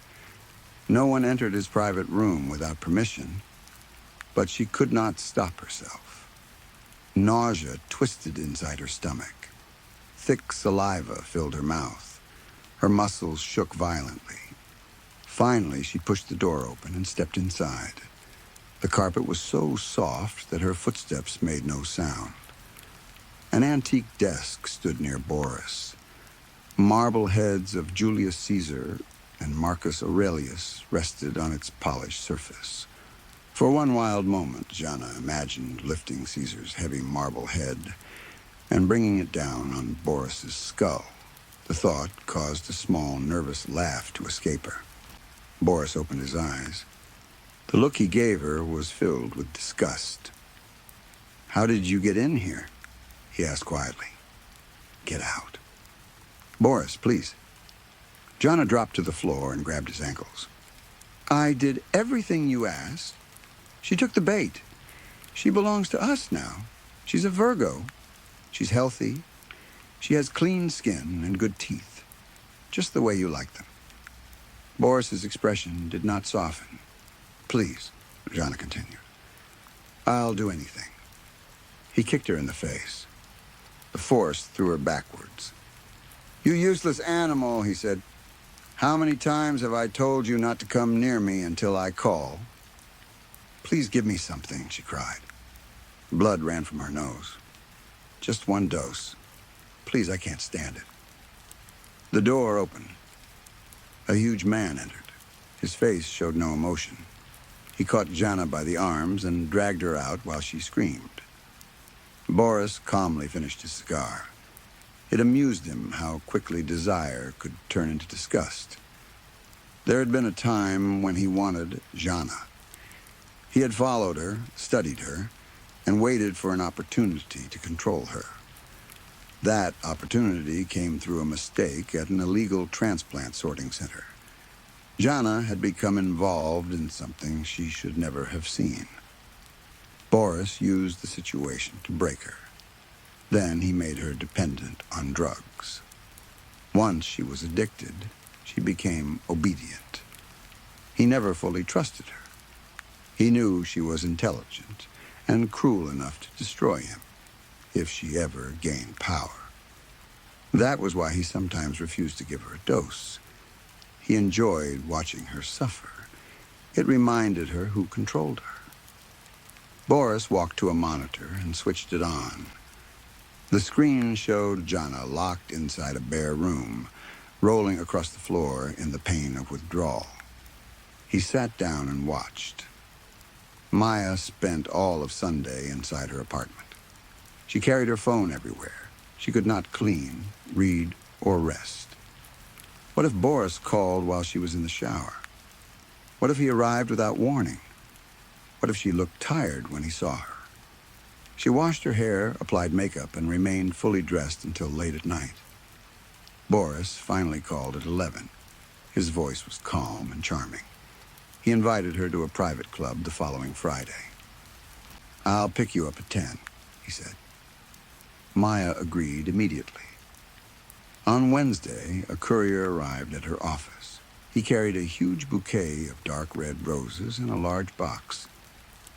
No one entered his private room without permission, but she could not stop herself. Nausea twisted inside her stomach. Thick saliva filled her mouth. Her muscles shook violently. Finally, she pushed the door open and stepped inside. The carpet was so soft that her footsteps made no sound. An antique desk stood near Boris. Marble heads of Julius Caesar and Marcus Aurelius rested on its polished surface. For one wild moment, Jana imagined lifting Caesar's heavy marble head and bringing it down on Boris's skull. The thought caused a small, nervous laugh to escape her. Boris opened his eyes. The look he gave her was filled with disgust. "How did you get in here?" he asked quietly. "Get out." "Boris, please." Jana dropped to the floor and grabbed his ankles. "I did everything you asked. She took the bait. She belongs to us now. She's a Virgo. She's healthy. She has clean skin and good teeth. Just the way you like them." Boris's expression did not soften. "Please," Jana continued. "I'll do anything." He kicked her in the face. The force threw her backwards. "You useless animal," he said. "How many times have I told you not to come near me until I call?" "Please give me something," she cried. Blood ran from her nose. "Just one dose. Please, I can't stand it." The door opened. A huge man entered. His face showed no emotion. He caught Jana by the arms and dragged her out while she screamed. Boris calmly finished his cigar. It amused him how quickly desire could turn into disgust. There had been a time when he wanted Jana. He had followed her, studied her, and waited for an opportunity to control her. That opportunity came through a mistake at an illegal transplant sorting center. Jana had become involved in something she should never have seen. Boris used the situation to break her. Then he made her dependent on drugs. Once she was addicted, she became obedient. He never fully trusted her. He knew she was intelligent and cruel enough to destroy him if she ever gained power. That was why he sometimes refused to give her a dose. He enjoyed watching her suffer. It reminded her who controlled her. Boris walked to a monitor and switched it on. The screen showed Jana locked inside a bare room, rolling across the floor in the pain of withdrawal. He sat down and watched. Maya spent all of Sunday inside her apartment. She carried her phone everywhere. She could not clean, read, or rest. What if Boris called while she was in the shower? What if he arrived without warning? What if she looked tired when he saw her? She washed her hair, applied makeup, and remained fully dressed until late at night. Boris finally called at 11. His voice was calm and charming. He invited her to a private club the following Friday. "I'll pick you up at 10, he said. Maya agreed immediately. On Wednesday, a courier arrived at her office. He carried a huge bouquet of dark red roses in a large box.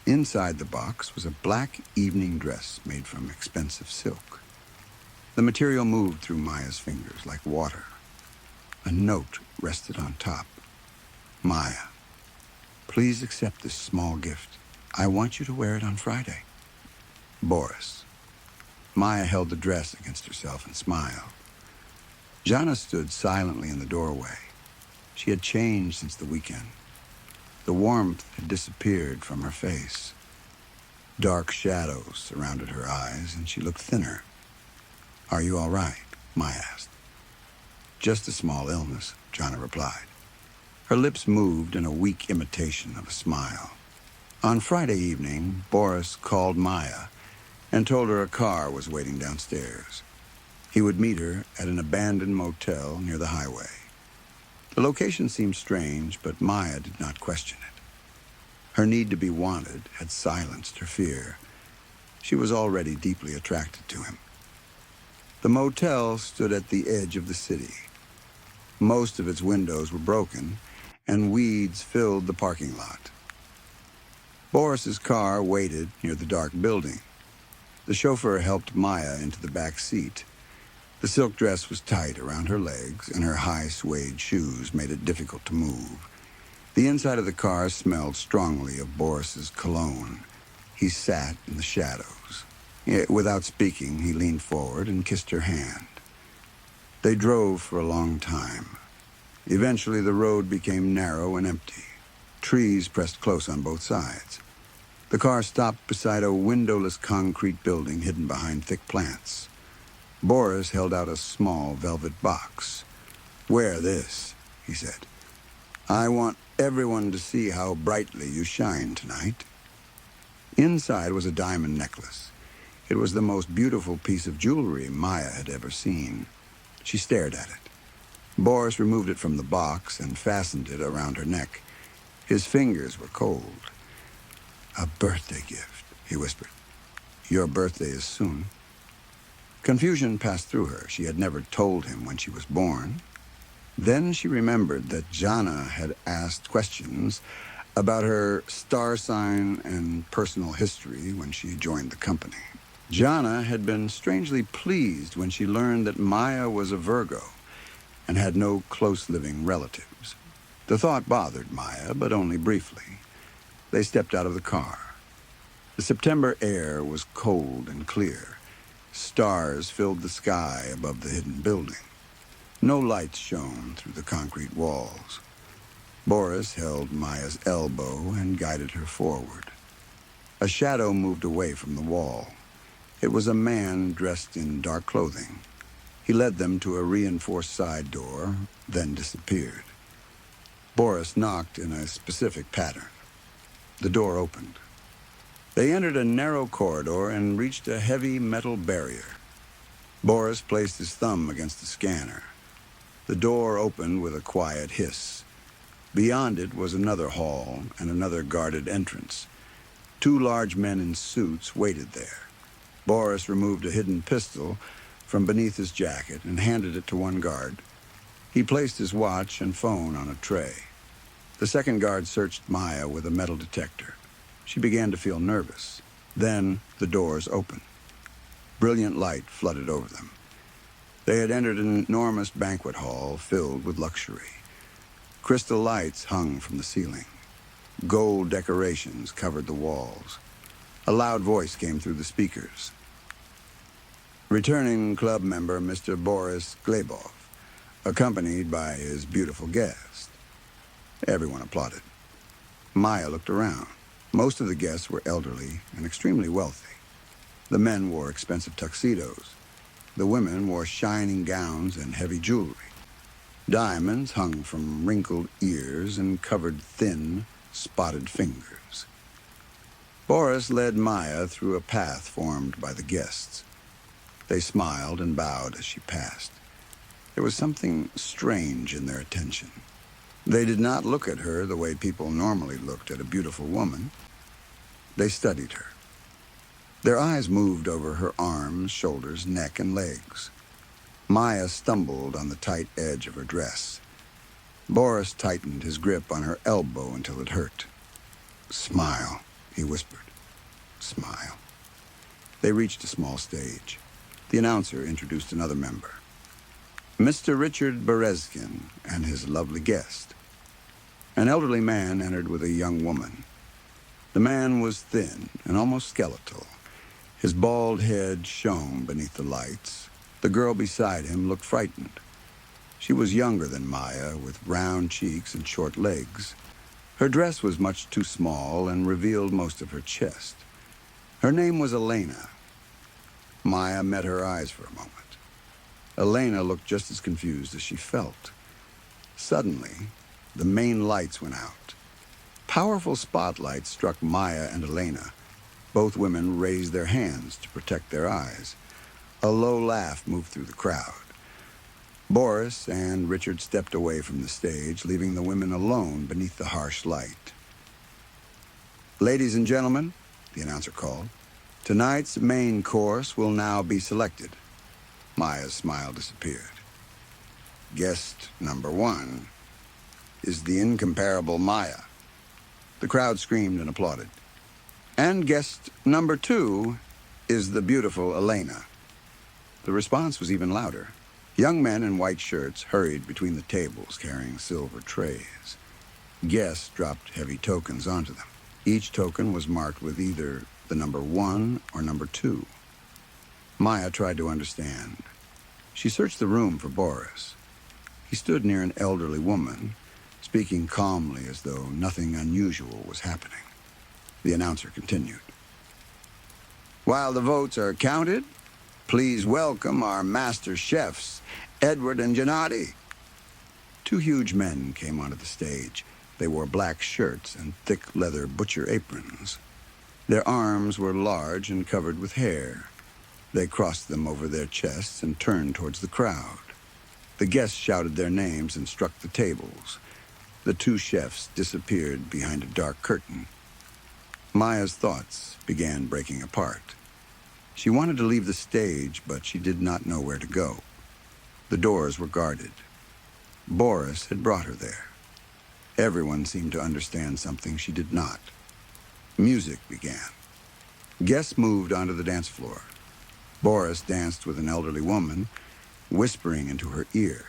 Inside the box was a black evening dress made from expensive silk. The material moved through Maya's fingers like water. A note rested on top. "Maya, please accept this small gift. I want you to wear it on Friday. Boris." Maya held the dress against herself and smiled. Jana stood silently in the doorway. She had changed since the weekend. The warmth had disappeared from her face. Dark shadows surrounded her eyes, and she looked thinner. "Are you all right?" Maya asked. "Just a small illness," Jana replied. Her lips moved in a weak imitation of a smile. On Friday evening, Boris called Maya and told her a car was waiting downstairs. He would meet her at an abandoned motel near the highway. The location seemed strange, but Maya did not question it. Her need to be wanted had silenced her fear. She was already deeply attracted to him. The motel stood at the edge of the city. Most of its windows were broken, and weeds filled the parking lot. Boris's car waited near the dark building. The chauffeur helped Maya into the back seat. The silk dress was tight around her legs, and her high suede shoes made it difficult to move. The inside of the car smelled strongly of Boris's cologne. He sat in the shadows. Without speaking, he leaned forward and kissed her hand. They drove for a long time. Eventually, the road became narrow and empty. Trees pressed close on both sides. The car stopped beside a windowless concrete building hidden behind thick plants. Boris held out a small velvet box. "Wear this," he said. "I want everyone to see how brightly you shine tonight." Inside was a diamond necklace. It was the most beautiful piece of jewelry Maya had ever seen. She stared at it. Boris removed it from the box and fastened it around her neck. His fingers were cold. "A birthday gift," he whispered. "Your birthday is soon." Confusion passed through her. She had never told him when she was born. Then she remembered that Jana had asked questions about her star sign and personal history when she joined the company. Jana had been strangely pleased when she learned that Maya was a Virgo and had no close living relatives. The thought bothered Maya, but only briefly. They stepped out of the car. The September air was cold and clear. Stars filled the sky above the hidden building. No lights shone through the concrete walls. Boris held Maya's elbow and guided her forward. A shadow moved away from the wall. It was a man dressed in dark clothing. He led them to a reinforced side door, then disappeared. Boris knocked in a specific pattern. The door opened. They entered a narrow corridor and reached a heavy metal barrier. Boris placed his thumb against the scanner. The door opened with a quiet hiss. Beyond it was another hall and another guarded entrance. Two large men in suits waited there. Boris removed a hidden pistol from beneath his jacket and handed it to one guard. He placed his watch and phone on a tray. The second guard searched Maya with a metal detector. She began to feel nervous. Then the doors opened. Brilliant light flooded over them. They had entered an enormous banquet hall filled with luxury. Crystal lights hung from the ceiling. Gold decorations covered the walls. A loud voice came through the speakers. "Returning club member Mr. Boris Glebov, accompanied by his beautiful guest." Everyone applauded. Maya looked around. Most of the guests were elderly and extremely wealthy. The men wore expensive tuxedos. The women wore shining gowns and heavy jewelry. Diamonds hung from wrinkled ears and covered thin, spotted fingers. Boris led Maya through a path formed by the guests. They smiled and bowed as she passed. There was something strange in their attention. They did not look at her the way people normally looked at a beautiful woman. They studied her. Their eyes moved over her arms, shoulders, neck, and legs. Maya stumbled on the tight edge of her dress. Boris tightened his grip on her elbow until it hurt. "Smile," he whispered. "Smile." They reached a small stage. The announcer introduced another member. Mr. Richard Berezkin and his lovely guest. An elderly man entered with a young woman. The man was thin and almost skeletal. His bald head shone beneath the lights. The girl beside him looked frightened. She was younger than Maya, with round cheeks and short legs. Her dress was much too small and revealed most of her chest. Her name was Elena. Maya met her eyes for a moment. Elena looked just as confused as she felt. Suddenly, the main lights went out. Powerful spotlights struck Maya and Elena. Both women raised their hands to protect their eyes. A low laugh moved through the crowd. Boris and Richard stepped away from the stage, leaving the women alone beneath the harsh light. "Ladies and gentlemen," the announcer called, "tonight's main course will now be selected." Maya's smile disappeared. "Guest number 1 is the incomparable Maya." The crowd screamed and applauded. "And guest number 2 is the beautiful Elena." The response was even louder. Young men in white shirts hurried between the tables carrying silver trays. Guests dropped heavy tokens onto them. Each token was marked with either the number 1 or number 2. Maya tried to understand. She searched the room for Boris. He stood near an elderly woman, speaking calmly as though nothing unusual was happening. The announcer continued. "While the votes are counted, please welcome our master chefs, Edward and Gennady." Two huge men came onto the stage. They wore black shirts and thick leather butcher aprons. Their arms were large and covered with hair. They crossed them over their chests and turned towards the crowd. The guests shouted their names and struck the tables. The two chefs disappeared behind a dark curtain. Maya's thoughts began breaking apart. She wanted to leave the stage, but she did not know where to go. The doors were guarded. Boris had brought her there. Everyone seemed to understand something she did not. Music began. Guests moved onto the dance floor. Boris danced with an elderly woman, whispering into her ear.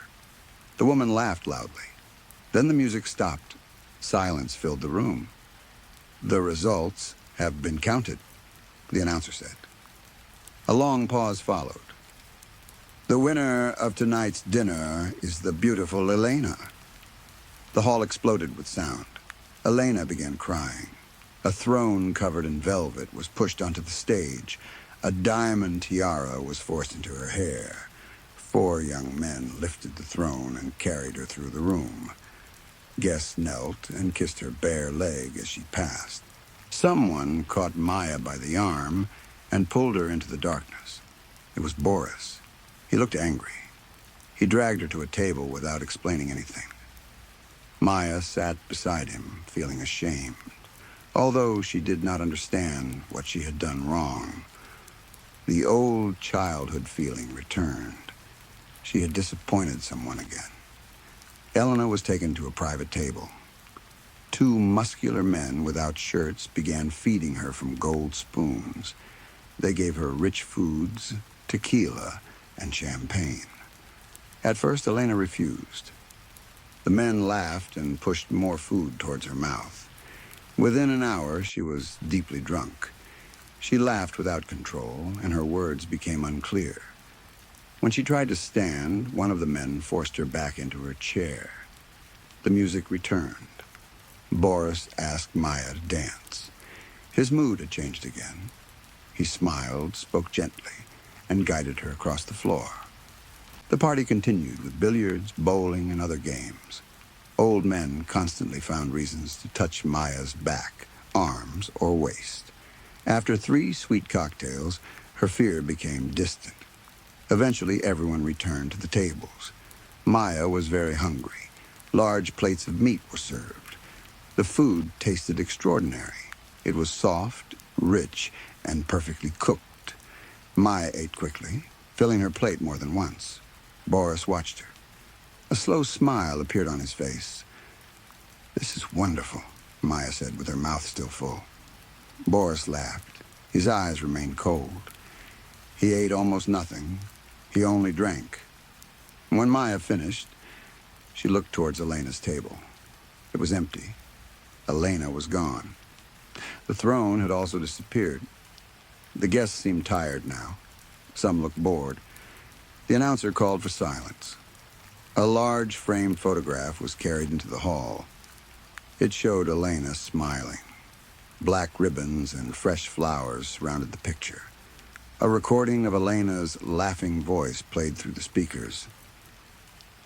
The woman laughed loudly. Then the music stopped. Silence filled the room. "The results have been counted," the announcer said. A long pause followed. "The winner of tonight's dinner is the beautiful Elena." The hall exploded with sound. Elena began crying. A throne covered in velvet was pushed onto the stage. A diamond tiara was forced into her hair. 4 young men lifted the throne and carried her through the room. Guests knelt and kissed her bare leg as she passed. Someone caught Maya by the arm and pulled her into the darkness. It was Boris. He looked angry. He dragged her to a table without explaining anything. Maya sat beside him, feeling ashamed, although she did not understand what she had done wrong. The old childhood feeling returned. She had disappointed someone again. Elena was taken to a private table. 2 muscular men without shirts began feeding her from gold spoons. They gave her rich foods, tequila, and champagne. At first, Elena refused. The men laughed and pushed more food towards her mouth. Within an hour, she was deeply drunk. She laughed without control, and her words became unclear. When she tried to stand, one of the men forced her back into her chair. The music returned. Boris asked Maya to dance. His mood had changed again. He smiled, spoke gently, and guided her across the floor. The party continued with billiards, bowling, and other games. Old men constantly found reasons to touch Maya's back, arms, or waist. After 3 sweet cocktails, her fear became distant. Eventually, everyone returned to the tables. Maya was very hungry. Large plates of meat were served. The food tasted extraordinary. It was soft, rich, and perfectly cooked. Maya ate quickly, filling her plate more than once. Boris watched her. A slow smile appeared on his face. "This is wonderful," Maya said with her mouth still full. Boris laughed. His eyes remained cold. He ate almost nothing. He only drank. When Maya finished, she looked towards Elena's table. It was empty. Elena was gone. The throne had also disappeared. The guests seemed tired now. Some looked bored. The announcer called for silence. A large framed photograph was carried into the hall. It showed Elena smiling. Black ribbons and fresh flowers surrounded the picture. A recording of Elena's laughing voice played through the speakers.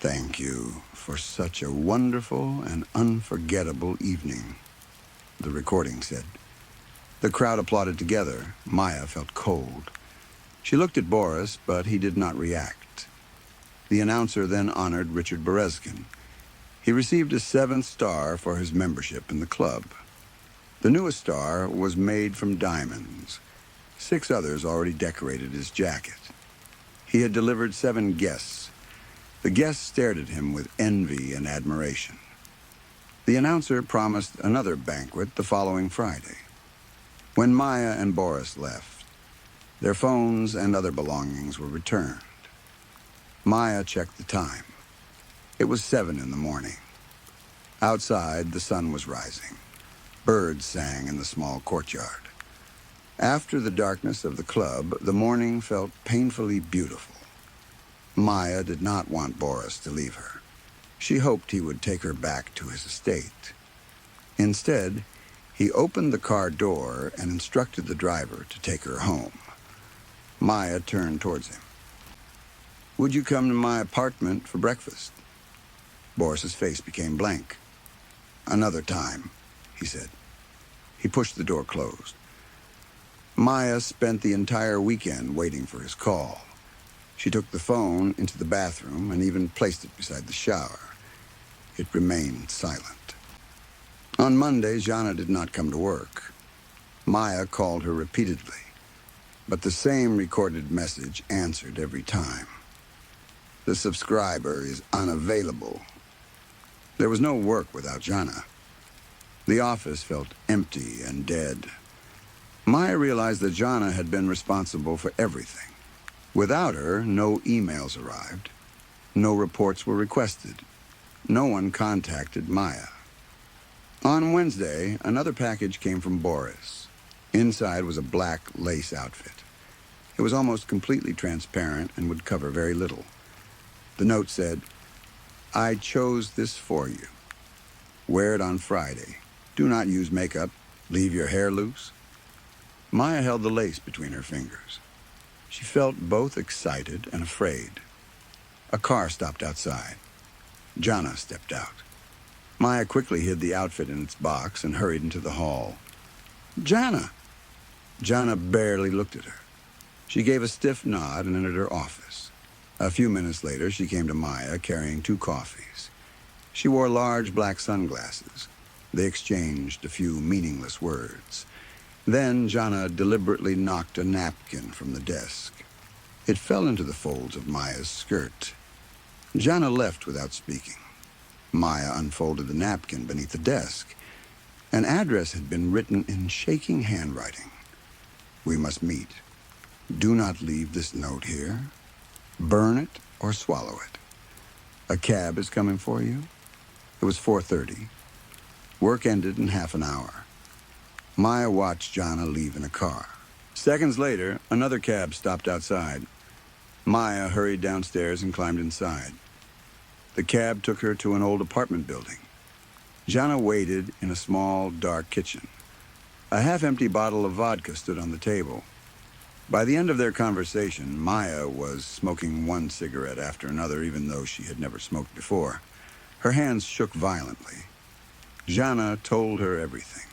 "Thank you for such a wonderful and unforgettable evening," the recording said. The crowd applauded together. Maya felt cold. She looked at Boris, but he did not react. The announcer then honored Richard Berezkin. He received a 7th star for his membership in the club. The newest star was made from diamonds. 6 others already decorated his jacket. He had delivered 7 guests. The guests stared at him with envy and admiration. The announcer promised another banquet the following Friday. When Maya and Boris left, their phones and other belongings were returned. Maya checked the time. It was 7 in the morning. Outside, the sun was rising. Birds sang in the small courtyard. After the darkness of the club, the morning felt painfully beautiful. Maya did not want Boris to leave her. She hoped he would take her back to his estate. Instead, he opened the car door and instructed the driver to take her home. Maya turned towards him. "Would you come to my apartment for breakfast?" Boris's face became blank. "Another time," he said. He pushed the door closed. Maya spent the entire weekend waiting for his call. She took the phone into the bathroom and even placed it beside the shower. It remained silent. On Monday, Jana did not come to work. Maya called her repeatedly, but the same recorded message answered every time. "The subscriber is unavailable." There was no work without Jana. The office felt empty and dead. Maya realized that Jana had been responsible for everything. Without her, no emails arrived. No reports were requested. No one contacted Maya. On Wednesday, another package came from Boris. Inside was a black lace outfit. It was almost completely transparent and would cover very little. The note said, "I chose this for you. Wear it on Friday. Do not use makeup. Leave your hair loose." Maya held the lace between her fingers. She felt both excited and afraid. A car stopped outside. Jana stepped out. Maya quickly hid the outfit in its box and hurried into the hall. "Jana!" Jana barely looked at her. She gave a stiff nod and entered her office. A few minutes later, she came to Maya carrying 2 coffees. She wore large black sunglasses. They exchanged a few meaningless words. Then Jana deliberately knocked a napkin from the desk. It fell into the folds of Maya's skirt. Jana left without speaking. Maya unfolded the napkin beneath the desk. An address had been written in shaking handwriting. "We must meet. Do not leave this note here. Burn it or swallow it. A cab is coming for you." It was 4:30. Work ended in half an hour. Maya watched Jana leave in a car. Seconds later, another cab stopped outside. Maya hurried downstairs and climbed inside. The cab took her to an old apartment building. Jana waited in a small, dark kitchen. A half-empty bottle of vodka stood on the table. By the end of their conversation, Maya was smoking one cigarette after another, even though she had never smoked before. Her hands shook violently. Jana told her everything.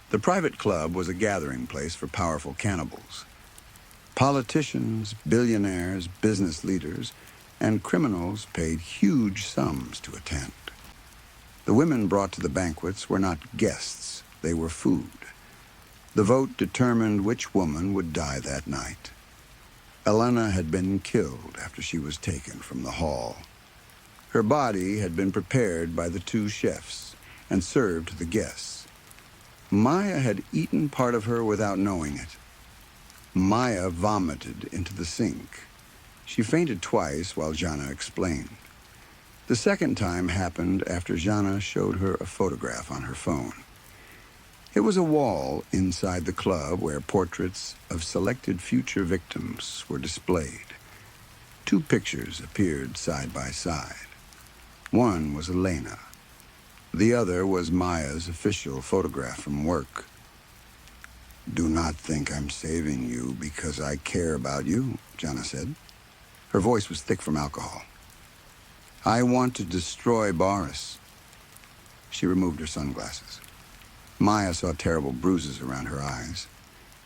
The private club was a gathering place for powerful cannibals. Politicians, billionaires, business leaders, and criminals paid huge sums to attend. The women brought to the banquets were not guests, they were food. The vote determined which woman would die that night. Elena had been killed after she was taken from the hall. Her body had been prepared by the 2 chefs and served to the guests. Maya had eaten part of her without knowing it. Maya vomited into the sink. She fainted twice while Jana explained. The second time happened after Jana showed her a photograph on her phone. It was a wall inside the club where portraits of selected future victims were displayed. 2 pictures appeared side by side. One was Elena. The other was Maya's official photograph from work. "Do not think I'm saving you because I care about you," Jana said. Her voice was thick from alcohol. "I want to destroy Boris." She removed her sunglasses. Maya saw terrible bruises around her eyes.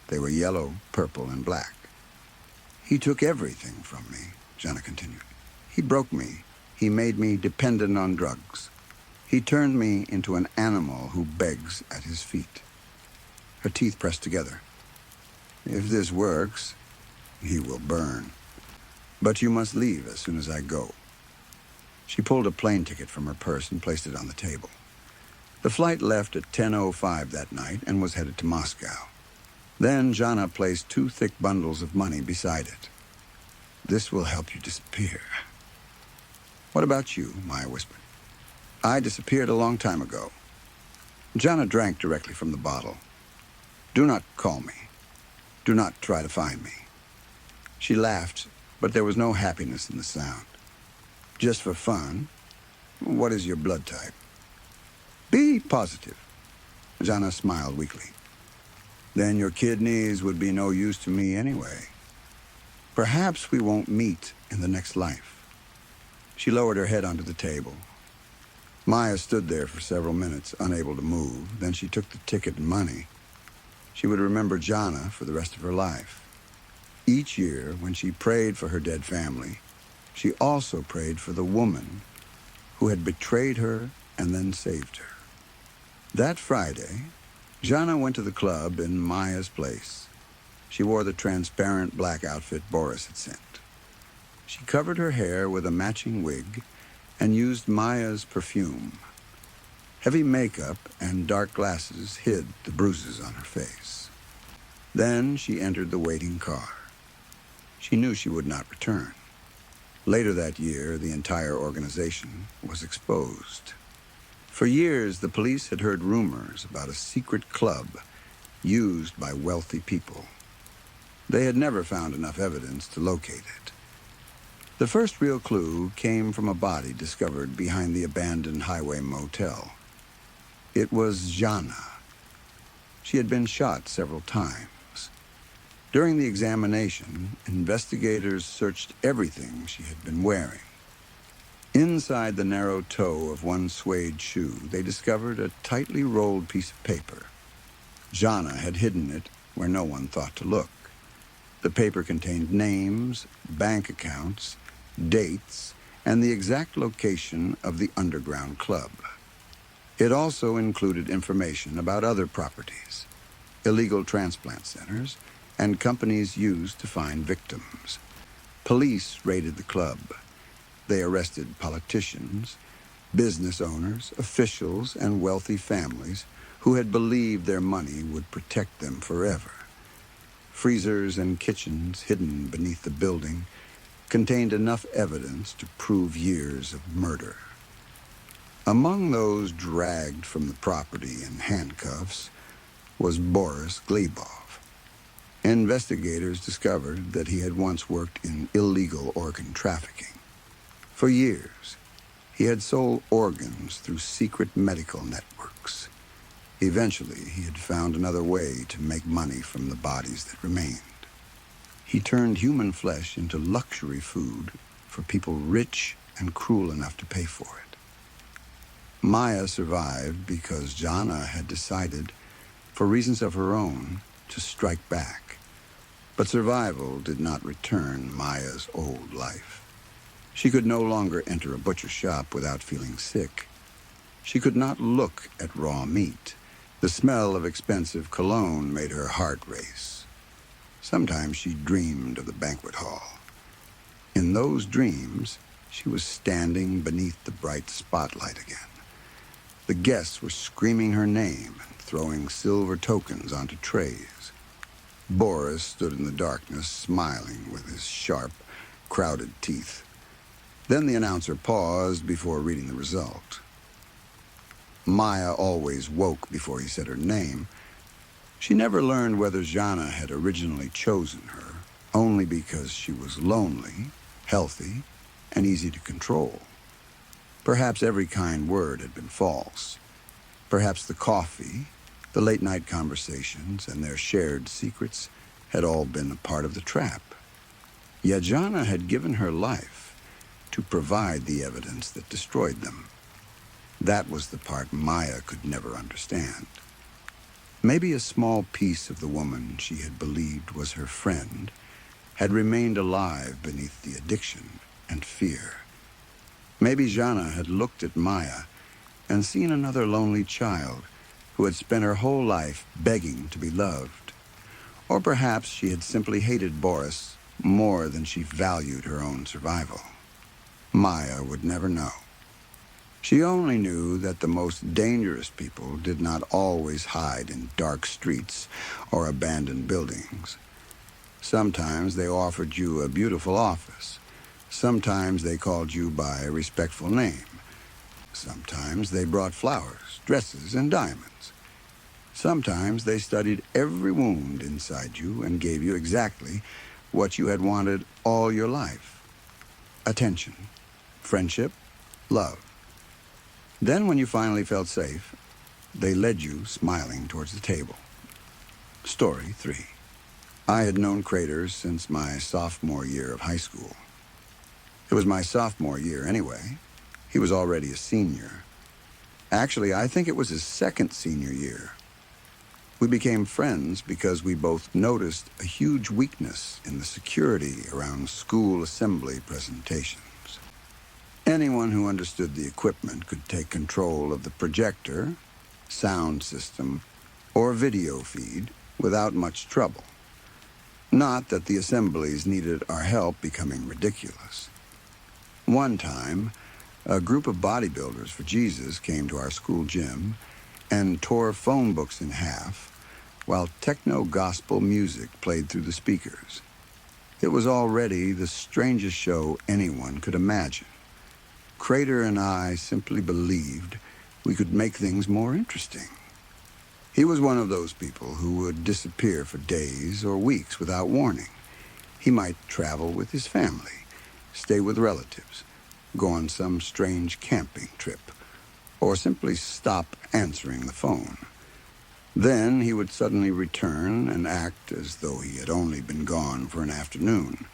They were yellow, purple, and black. "He took everything from me," Jana continued. He broke me. He made me dependent on drugs. He turned me into an animal who begs at his feet. Her teeth pressed together. If this works, he will burn. But you must leave as soon as I go. She pulled a plane ticket from her purse and placed it on the table. The flight left at 10:05 that night and was headed to Moscow. Then Jana placed 2 thick bundles of money beside it. This will help you disappear. What about you? Maya whispered. I disappeared a long time ago. Jana drank directly from the bottle. Do not call me. Do not try to find me. She laughed, but there was no happiness in the sound. Just for fun, what is your blood type? Be positive. Jana smiled weakly. Then your kidneys would be no use to me anyway. Perhaps we won't meet in the next life. She lowered her head onto the table. Maya stood there for several minutes, unable to move. Then she took the ticket and money. She would remember Jana for the rest of her life. Each year, when she prayed for her dead family, she also prayed for the woman who had betrayed her and then saved her. That Friday, Jana went to the club in Maya's place. She wore the transparent black outfit Boris had sent. She covered her hair with a matching wig and used Maya's perfume. Heavy makeup and dark glasses hid the bruises on her face. Then she entered the waiting car. She knew she would not return. Later that year, the entire organization was exposed. For years, the police had heard rumors about a secret club used by wealthy people. They had never found enough evidence to locate it. The first real clue came from a body discovered behind the abandoned highway motel. It was Jana. She had been shot several times. During the examination, investigators searched everything she had been wearing. Inside the narrow toe of one suede shoe, they discovered a tightly rolled piece of paper. Jana had hidden it where no one thought to look. The paper contained names, bank accounts, dates, and the exact location of the underground club. It also included information about other properties, illegal transplant centers, and companies used to find victims. Police raided the club. They arrested politicians, business owners, officials, and wealthy families who had believed their money would protect them forever. Freezers and kitchens hidden beneath the building contained enough evidence to prove years of murder. Among those dragged from the property in handcuffs was Boris Glebov. Investigators discovered that he had once worked in illegal organ trafficking. For years, he had sold organs through secret medical networks. Eventually, he had found another way to make money from the bodies that remained. He turned human flesh into luxury food for people rich and cruel enough to pay for it. Maya survived because Jana had decided, for reasons of her own, to strike back. But survival did not return Maya's old life. She could no longer enter a butcher shop without feeling sick. She could not look at raw meat. The smell of expensive cologne made her heart race. Sometimes she dreamed of the banquet hall. In those dreams, she was standing beneath the bright spotlight again. The guests were screaming her name and throwing silver tokens onto trays. Boris stood in the darkness, smiling with his sharp, crowded teeth. Then the announcer paused before reading the result. Maya always woke before he said her name. She never learned whether Jana had originally chosen her, only because she was lonely, healthy, and easy to control. Perhaps every kind word had been false. Perhaps the coffee, the late-night conversations, and their shared secrets had all been a part of the trap. Yet Jana had given her life to provide the evidence that destroyed them. That was the part Maya could never understand. Maybe a small piece of the woman she had believed was her friend had remained alive beneath the addiction and fear Maybe Jana had looked at Maya and seen another lonely child who had spent her whole life begging to be loved. Or perhaps she had simply hated Boris more than she valued her own survival. Maya would never know. She only knew that the most dangerous people did not always hide in dark streets or abandoned buildings. Sometimes they offered you a beautiful office. Sometimes they called you by a respectful name. Sometimes they brought flowers, dresses, and diamonds. Sometimes they studied every wound inside you and gave you exactly what you had wanted all your life. Attention, friendship, love. Then when you finally felt safe, they led you smiling towards the table. Story 3. I had known Crater since my sophomore year of high school. It was my sophomore year anyway. He was already a senior. Actually, I think it was his second senior year. We became friends because we both noticed a huge weakness in the security around school assembly presentations. Anyone who understood the equipment could take control of the projector, sound system, or video feed without much trouble. Not that the assemblies needed our help becoming ridiculous. One time, a group of bodybuilders for Jesus came to our school gym and tore phone books in half while techno-gospel music played through the speakers. It was already the strangest show anyone could imagine. Crater and I simply believed we could make things more interesting. He was one of those people who would disappear for days or weeks without warning. He might travel with his family, stay with relatives, go on some strange camping trip, or simply stop answering the phone. Then he would suddenly return and act as though he had only been gone for an afternoon.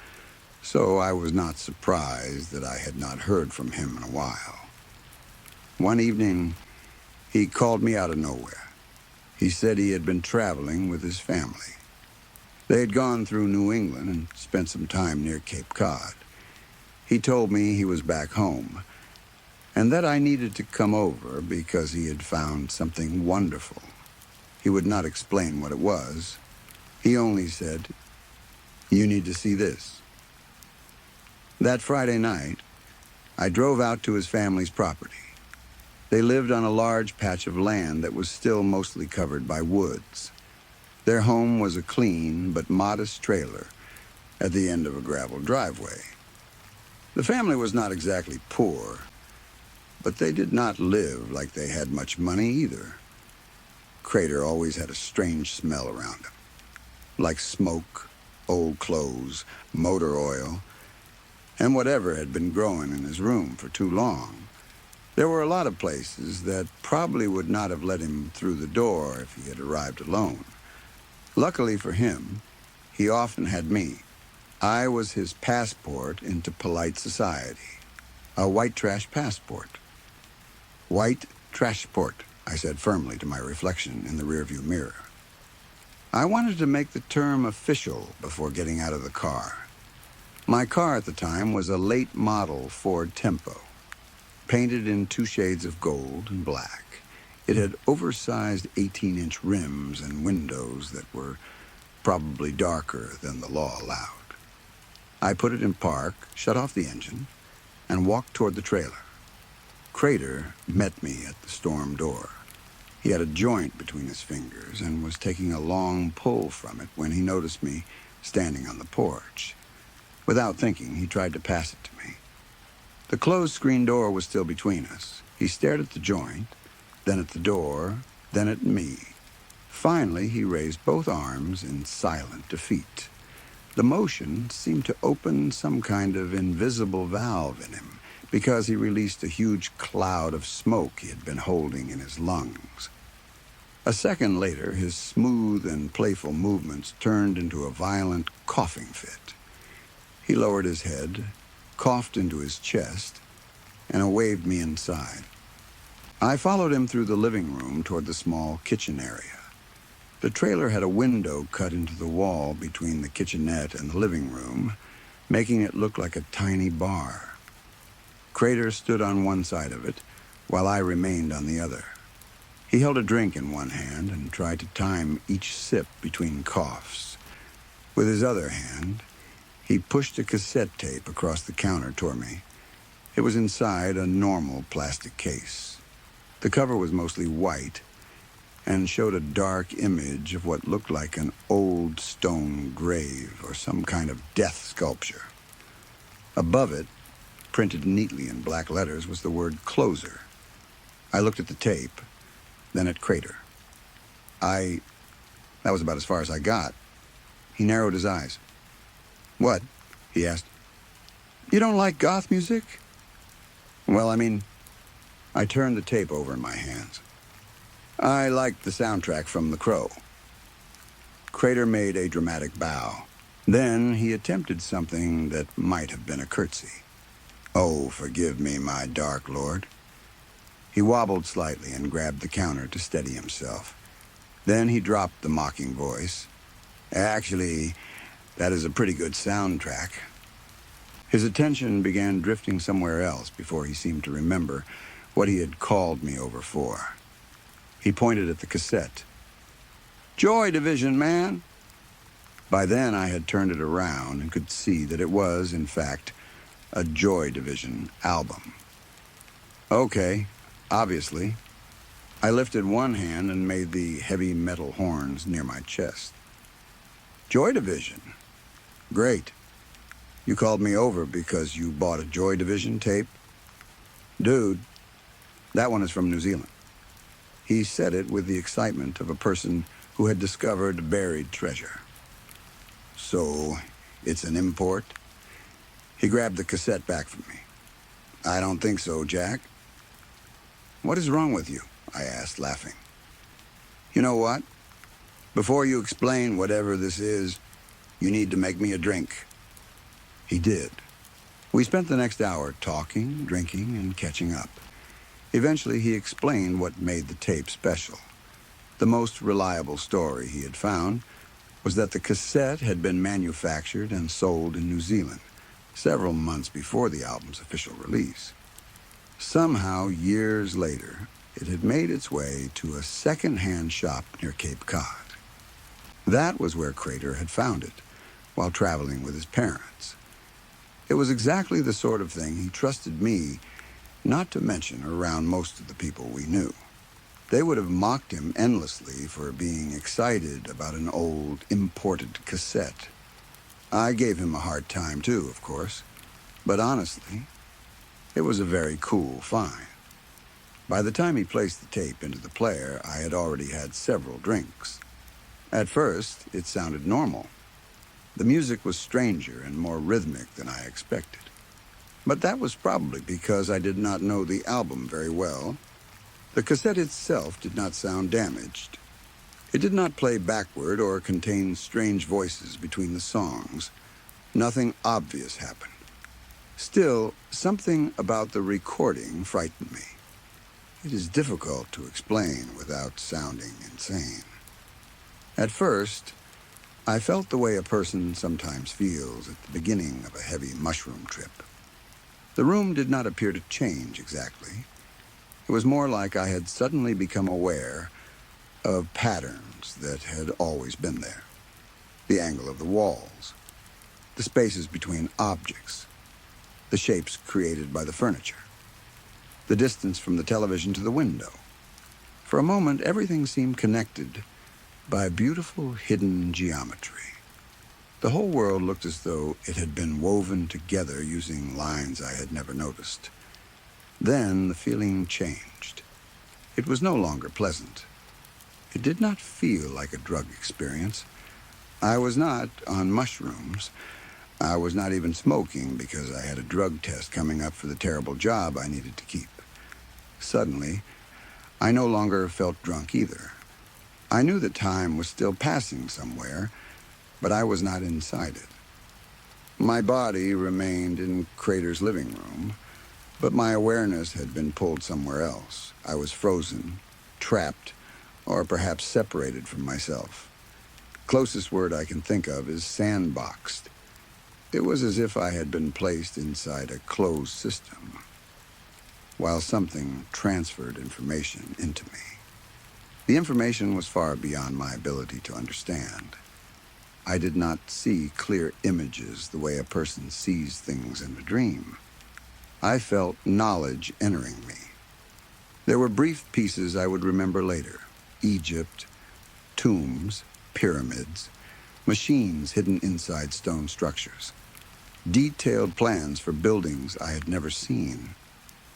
So I was not surprised that I had not heard from him in a while. One evening, he called me out of nowhere. He said he had been traveling with his family. They had gone through New England and spent some time near Cape Cod. He told me he was back home, and that I needed to come over because he had found something wonderful. He would not explain what it was. He only said, "You need to see this." That Friday night, I drove out to his family's property. They lived on a large patch of land that was still mostly covered by woods. Their home was a clean but modest trailer at the end of a gravel driveway. The family was not exactly poor, but they did not live like they had much money either. Crater always had a strange smell around him, like smoke, old clothes, motor oil, and whatever had been growing in his room for too long. There were a lot of places that probably would not have let him through the door if he had arrived alone. Luckily for him, he often had me. I was his passport into polite society, a white trash passport. White trashport, I said firmly to my reflection in the rearview mirror. I wanted to make the term official before getting out of the car. My car at the time was a late model Ford Tempo, painted in 2 shades of gold and black. It had oversized 18-inch rims and windows that were probably darker than the law allowed. I put it in park, shut off the engine, and walked toward the trailer. Crater met me at the storm door. He had a joint between his fingers and was taking a long pull from it when he noticed me standing on the porch. Without thinking, he tried to pass it to me. The closed screen door was still between us. He stared at the joint, then at the door, then at me. Finally, he raised both arms in silent defeat. The motion seemed to open some kind of invisible valve in him because he released a huge cloud of smoke he had been holding in his lungs. A second later, his smooth and playful movements turned into a violent coughing fit. He lowered his head, coughed into his chest, and waved me inside. I followed him through the living room toward the small kitchen area. The trailer had a window cut into the wall between the kitchenette and the living room, making it look like a tiny bar. Crater stood on one side of it, while I remained on the other. He held a drink in one hand and tried to time each sip between coughs. With his other hand, he pushed a cassette tape across the counter toward me. It was inside a normal plastic case. The cover was mostly white and showed a dark image of what looked like an old stone grave or some kind of death sculpture. Above it, printed neatly in black letters, was the word closer. I looked at the tape, then at Crater. That was about as far as I got. He narrowed his eyes. "What?" he asked. "You don't like goth music?" "Well, I turned the tape over in my hands. I liked the soundtrack from The Crow." Crater made a dramatic bow. Then he attempted something that might have been a curtsy. "Oh, forgive me, my dark lord." He wobbled slightly and grabbed the counter to steady himself. Then he dropped the mocking voice. "Actually, that is a pretty good soundtrack." His attention began drifting somewhere else before he seemed to remember what he had called me over for. He pointed at the cassette. "Joy Division, man." By then I had turned it around and could see that it was, in fact, a Joy Division album. "Okay, obviously." I lifted one hand and made the heavy metal horns near my chest. "Joy Division? Great. You called me over because you bought a Joy Division tape?" "Dude, that one is from New Zealand." He said it with the excitement of a person who had discovered buried treasure. "So, it's an import?" He grabbed the cassette back from me. "I don't think so, Jack." "What is wrong with you?" I asked, laughing. "You know what? Before you explain whatever this is, you need to make me a drink." He did. We spent the next hour talking, drinking, and catching up. Eventually, he explained what made the tape special. The most reliable story he had found was that the cassette had been manufactured and sold in New Zealand several months before the album's official release. Somehow, years later, it had made its way to a second-hand shop near Cape Cod. That was where Crater had found it, while traveling with his parents. It was exactly the sort of thing he trusted me not to mention around most of the people we knew. They would have mocked him endlessly for being excited about an old, imported cassette. I gave him a hard time too, of course, but honestly, it was a very cool find. By the time he placed the tape into the player, I had already had several drinks. At first, it sounded normal. The music was stranger and more rhythmic than I expected. But that was probably because I did not know the album very well. The cassette itself did not sound damaged. It did not play backward or contain strange voices between the songs. Nothing obvious happened. Still, something about the recording frightened me. It is difficult to explain without sounding insane. At first, I felt the way a person sometimes feels at the beginning of a heavy mushroom trip. The room did not appear to change exactly. It was more like I had suddenly become aware of patterns that had always been there. The angle of the walls, the spaces between objects, the shapes created by the furniture, the distance from the television to the window. For a moment, everything seemed connected by beautiful hidden geometry. The whole world looked as though it had been woven together using lines I had never noticed. Then the feeling changed. It was no longer pleasant. It did not feel like a drug experience. I was not on mushrooms. I was not even smoking because I had a drug test coming up for the terrible job I needed to keep. Suddenly, I no longer felt drunk either. I knew that time was still passing somewhere, but I was not inside it. My body remained in Crater's living room, but my awareness had been pulled somewhere else. I was frozen, trapped, or perhaps separated from myself. Closest word I can think of is sandboxed. It was as if I had been placed inside a closed system. while something transferred information into me. The information was far beyond my ability to understand. I did not see clear images the way a person sees things in a dream. I felt knowledge entering me. There were brief pieces I would remember later: Egypt, tombs, pyramids, machines hidden inside stone structures, detailed plans for buildings I had never seen,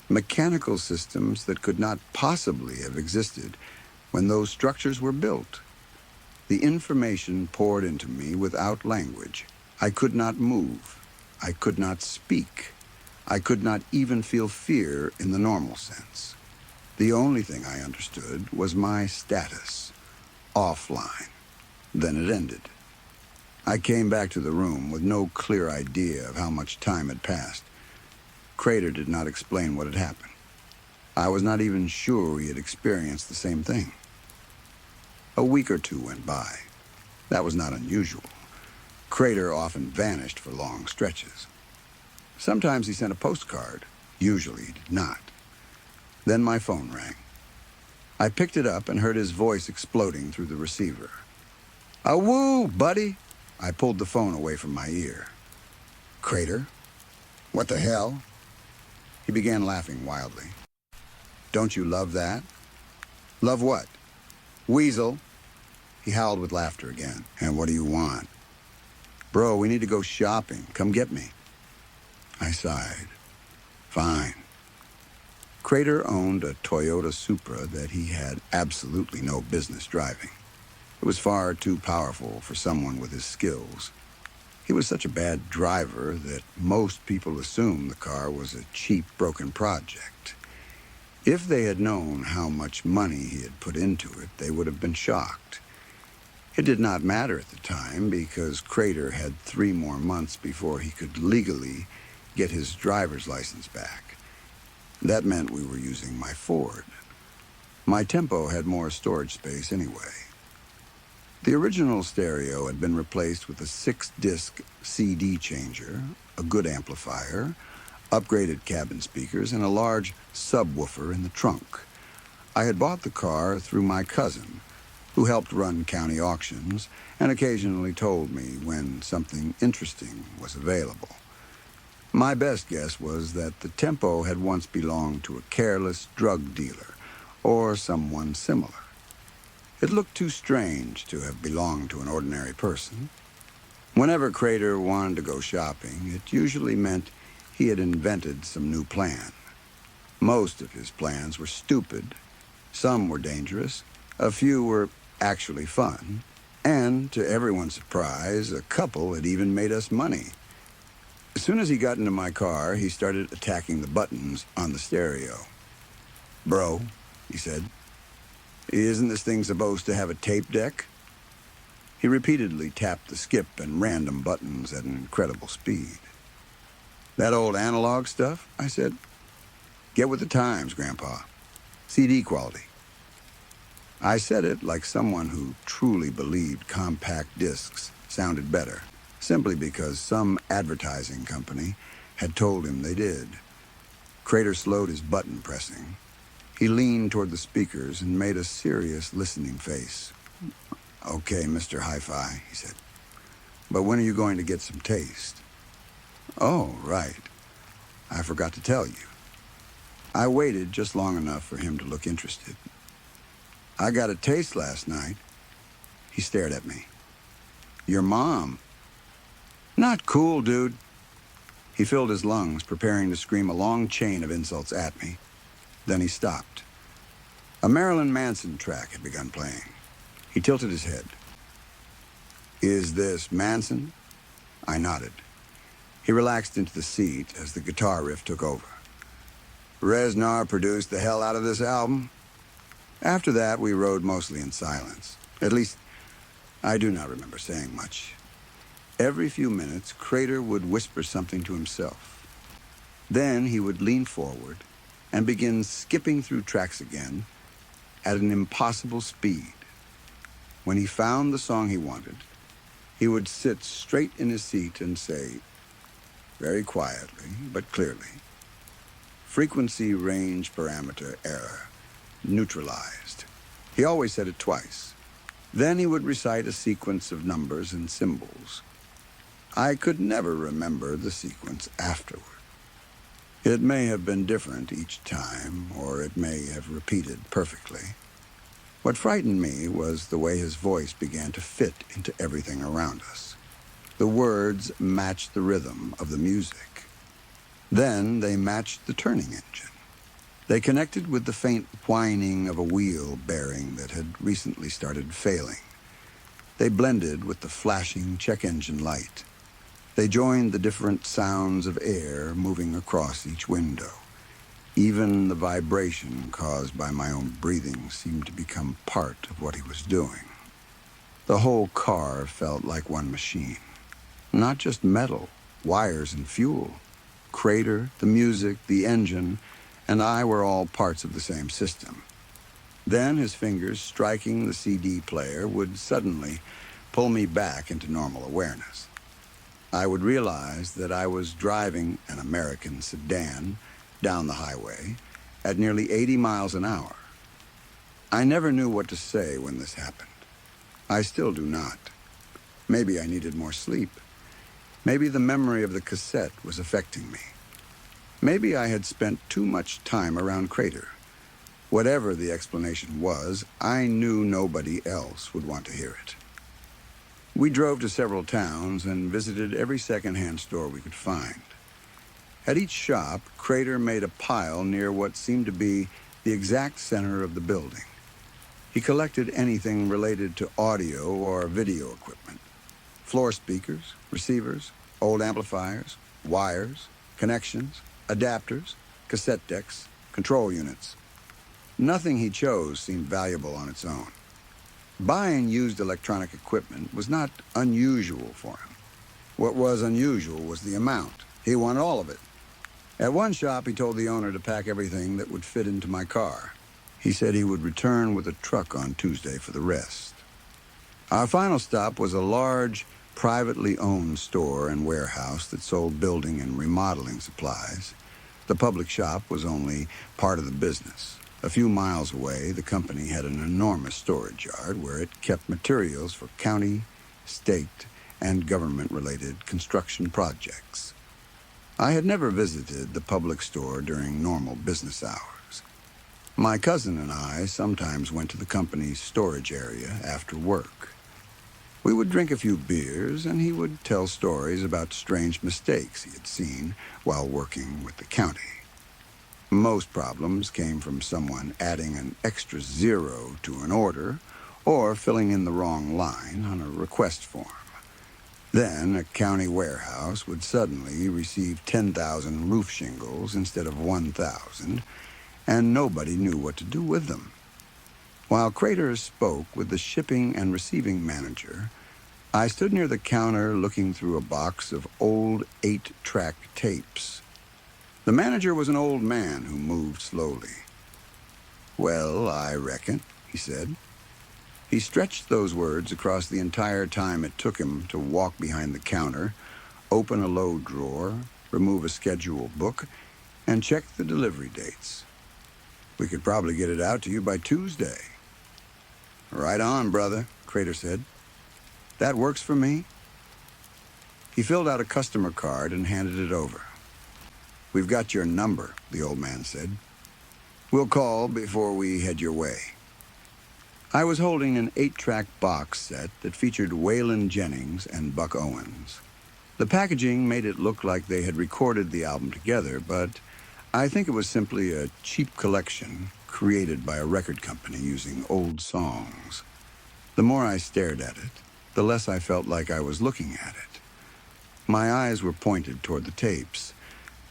mechanical systems that could not possibly have existed when those structures were built. The information poured into me without language. I could not move. I could not speak. I could not even feel fear in the normal sense. The only thing I understood was my status, offline. Then it ended. I came back to the room with no clear idea of how much time had passed. Crater did not explain what had happened. I was not even sure he had experienced the same thing. A week or two went by. That was not unusual. Crater often vanished for long stretches. Sometimes he sent a postcard. Usually he did not. Then my phone rang. I picked it up and heard his voice exploding through the receiver. "Awoo, buddy!" I pulled the phone away from my ear. "Crater? What the hell?" He began laughing wildly. "Don't you love that?" "Love what?" "Weasel." He howled with laughter again. "And what do you want?" "Bro, we need to go shopping. Come get me." I sighed. "Fine." Crater owned a Toyota Supra that he had absolutely no business driving. It was far too powerful for someone with his skills. He was such a bad driver that most people assumed the car was a cheap, broken project. If they had known how much money he had put into it, they would have been shocked. It did not matter at the time because Crater had 3 more months before he could legally get his driver's license back. That meant we were using my Ford. My Tempo had more storage space anyway. The original stereo had been replaced with a 6-disc CD changer, a good amplifier, upgraded cabin speakers, and a large subwoofer in the trunk. I had bought the car through my cousin, who helped run county auctions and occasionally told me when something interesting was available. My best guess was that the Tempo had once belonged to a careless drug dealer or someone similar. It looked too strange to have belonged to an ordinary person. Whenever Crater wanted to go shopping, it usually meant he had invented some new plan. Most of his plans were stupid. Some were dangerous. A few were actually fun. And, to everyone's surprise, a couple had even made us money. As soon as he got into my car, he started attacking the buttons on the stereo. "Bro," he said, "isn't this thing supposed to have a tape deck?" He repeatedly tapped the skip and random buttons at an incredible speed. "That old analog stuff?" I said. "Get with the times, Grandpa. CD quality." I said it like someone who truly believed compact discs sounded better, simply because some advertising company had told him they did. Crater slowed his button pressing. He leaned toward the speakers and made a serious listening face. "Okay, Mr. Hi-Fi," he said. "But when are you going to get some taste?" "Oh, right. I forgot to tell you." I waited just long enough for him to look interested. "I got a taste last night." He stared at me. "Your mom." "Not cool, dude." He filled his lungs, preparing to scream a long chain of insults at me. Then he stopped. A Marilyn Manson track had begun playing. He tilted his head. "Is this Manson?" I nodded. He relaxed into the seat as the guitar riff took over. "Reznor produced the hell out of this album." After that, we rode mostly in silence. At least, I do not remember saying much. Every few minutes, Crater would whisper something to himself. Then he would lean forward and begin skipping through tracks again at an impossible speed. When he found the song he wanted, he would sit straight in his seat and say, very quietly but clearly, frequency range parameter error, neutralized. He always said it twice. Then he would recite a sequence of numbers and symbols. I could never remember the sequence afterward. It may have been different each time, or it may have repeated perfectly. What frightened me was the way his voice began to fit into everything around us. The words matched the rhythm of the music. Then they matched the turning engine. They connected with the faint whining of a wheel bearing that had recently started failing. They blended with the flashing check engine light. They joined the different sounds of air moving across each window. Even the vibration caused by my own breathing seemed to become part of what he was doing. The whole car felt like one machine. Not just metal, wires and fuel. Crater, the music, the engine, and I were all parts of the same system. Then his fingers striking the CD player would suddenly pull me back into normal awareness. I would realize that I was driving an American sedan down the highway at nearly 80 miles an hour. I never knew what to say when this happened. I still do not. Maybe I needed more sleep. Maybe the memory of the cassette was affecting me. Maybe I had spent too much time around Crater. Whatever the explanation was, I knew nobody else would want to hear it. We drove to several towns and visited every second-hand store we could find. At each shop, Crater made a pile near what seemed to be the exact center of the building. He collected anything related to audio or video equipment. Floor speakers, receivers, old amplifiers, wires, connections, adapters, cassette decks, control units. Nothing he chose seemed valuable on its own. Buying used electronic equipment was not unusual for him. What was unusual was the amount. He wanted all of it. At one shop, he told the owner to pack everything that would fit into my car. He said he would return with a truck on Tuesday for the rest. Our final stop was a large, privately owned store and warehouse that sold building and remodeling supplies. The public shop was only part of the business. A few miles away, the company had an enormous storage yard where it kept materials for county, state, and government-related construction projects. I had never visited the public store during normal business hours. My cousin and I sometimes went to the company's storage area after work. We would drink a few beers, and he would tell stories about strange mistakes he had seen while working with the county. Most problems came from someone adding an extra zero to an order or filling in the wrong line on a request form. Then a county warehouse would suddenly receive 10,000 roof shingles instead of 1,000, and nobody knew what to do with them. While Crater spoke with the shipping and receiving manager, I stood near the counter looking through a box of old 8-track tapes. The manager was an old man who moved slowly. "Well, I reckon," he said. He stretched those words across the entire time it took him to walk behind the counter, open a low drawer, remove a schedule book, and check the delivery dates. "We could probably get it out to you by Tuesday." "Right on, brother," Crater said. "That works for me." He filled out a customer card and handed it over. "We've got your number," the old man said. "We'll call before we head your way." I was holding an 8-track box set that featured Waylon Jennings and Buck Owens. The packaging made it look like they had recorded the album together, but I think it was simply a cheap collection created by a record company using old songs. The more I stared at it, the less I felt like I was looking at it. My eyes were pointed toward the tapes,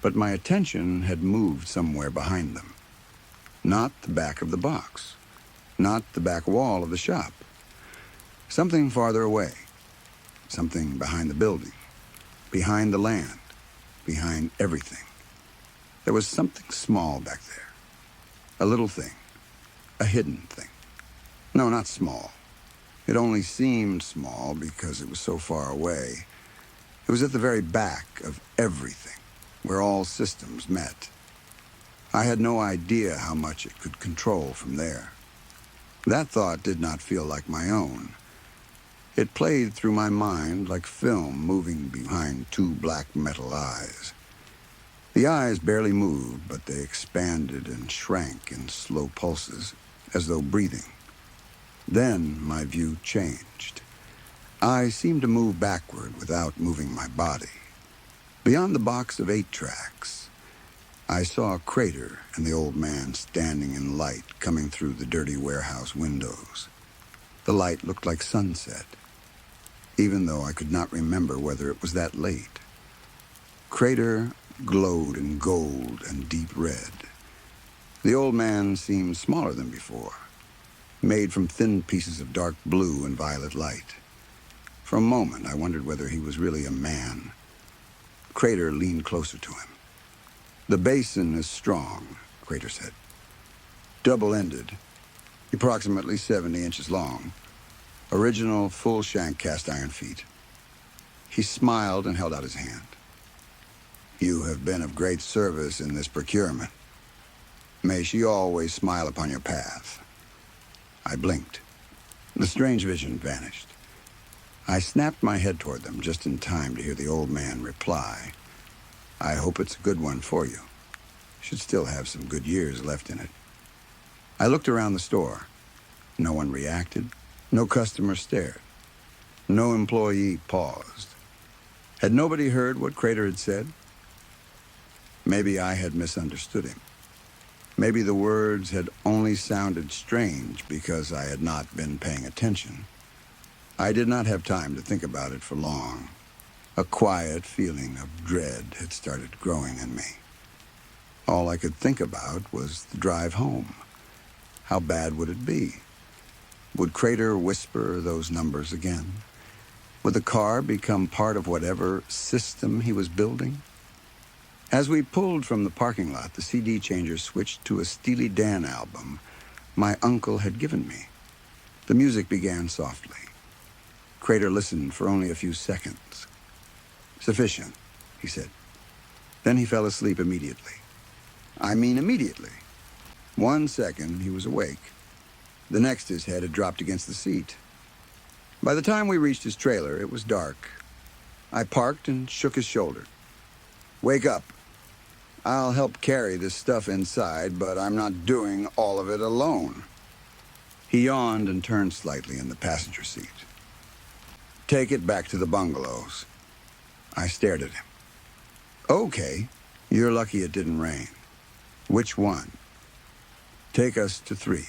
but my attention had moved somewhere behind them. Not the back of the box. Not the back wall of the shop. Something farther away. Something behind the building. Behind the land. Behind everything. There was something small back there. A little thing. A hidden thing. No, not small. It only seemed small because it was so far away. It was at the very back of everything, where all systems met. I had no idea how much it could control from there. That thought did not feel like my own. It played through my mind like film moving behind two black metal eyes. The eyes barely moved, but they expanded and shrank in slow pulses, as though breathing. Then my view changed. I seemed to move backward without moving my body. Beyond the box of 8 tracks, I saw a crater and the old man standing in light coming through the dirty warehouse windows. The light looked like sunset, even though I could not remember whether it was that late. Crater glowed in gold and deep red. The old man seemed smaller than before, made from thin pieces of dark blue and violet light. For a moment, I wondered whether he was really a man. Crater leaned closer to him. "The basin is strong," Crater said. "Double-ended, approximately 70 inches long. Original full-shank cast-iron feet." He smiled and held out his hand. "You have been of great service in this procurement. May she always smile upon your path." I blinked. The strange vision vanished. I snapped my head toward them just in time to hear the old man reply, "I hope it's a good one for you. Should still have some good years left in it." I looked around the store. No one reacted. No customer stared. No employee paused. Had nobody heard what Crater had said? Maybe I had misunderstood him. Maybe the words had only sounded strange because I had not been paying attention. I did not have time to think about it for long. A quiet feeling of dread had started growing in me. All I could think about was the drive home. How bad would it be? Would Crater whisper those numbers again? Would the car become part of whatever system he was building? As we pulled from the parking lot, the CD changer switched to a Steely Dan album my uncle had given me. The music began softly. Crater listened for only a few seconds. "Sufficient," he said. Then he fell asleep immediately. I mean immediately. 1 second, he was awake. The next, his head had dropped against the seat. By the time we reached his trailer, it was dark. I parked and shook his shoulder. "Wake up. I'll help carry this stuff inside, but I'm not doing all of it alone." He yawned and turned slightly in the passenger seat. "Take it back to the bungalows." I stared at him. "Okay, you're lucky it didn't rain. Which one?" "Take us to 3.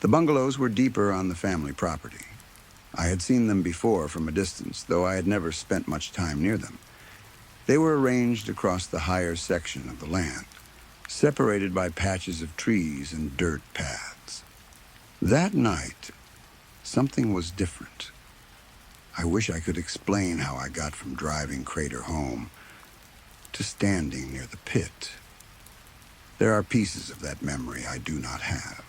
The bungalows were deeper on the family property. I had seen them before from a distance, though I had never spent much time near them. They were arranged across the higher section of the land, separated by patches of trees and dirt paths. That night, something was different. I wish I could explain how I got from driving Crater home to standing near the pit. There are pieces of that memory I do not have.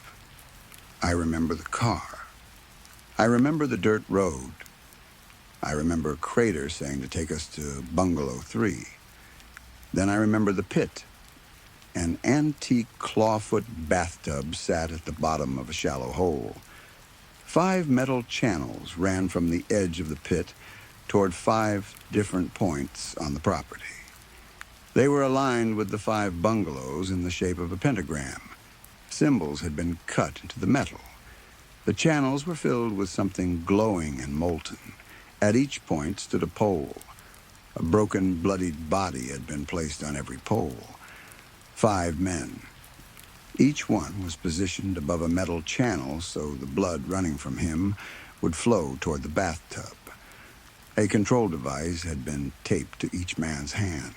I remember the car. I remember the dirt road. I remember Crater saying to take us to Bungalow 3. Then I remember the pit. An antique clawfoot bathtub sat at the bottom of a shallow hole. 5 metal channels ran from the edge of the pit toward 5 different points on the property. They were aligned with the 5 bungalows in the shape of a pentagram. Symbols had been cut into the metal. The channels were filled with something glowing and molten. At each point stood a pole. A broken, bloodied body had been placed on every pole. 5 men. Each one was positioned above a metal channel so the blood running from him would flow toward the bathtub. A control device had been taped to each man's hand.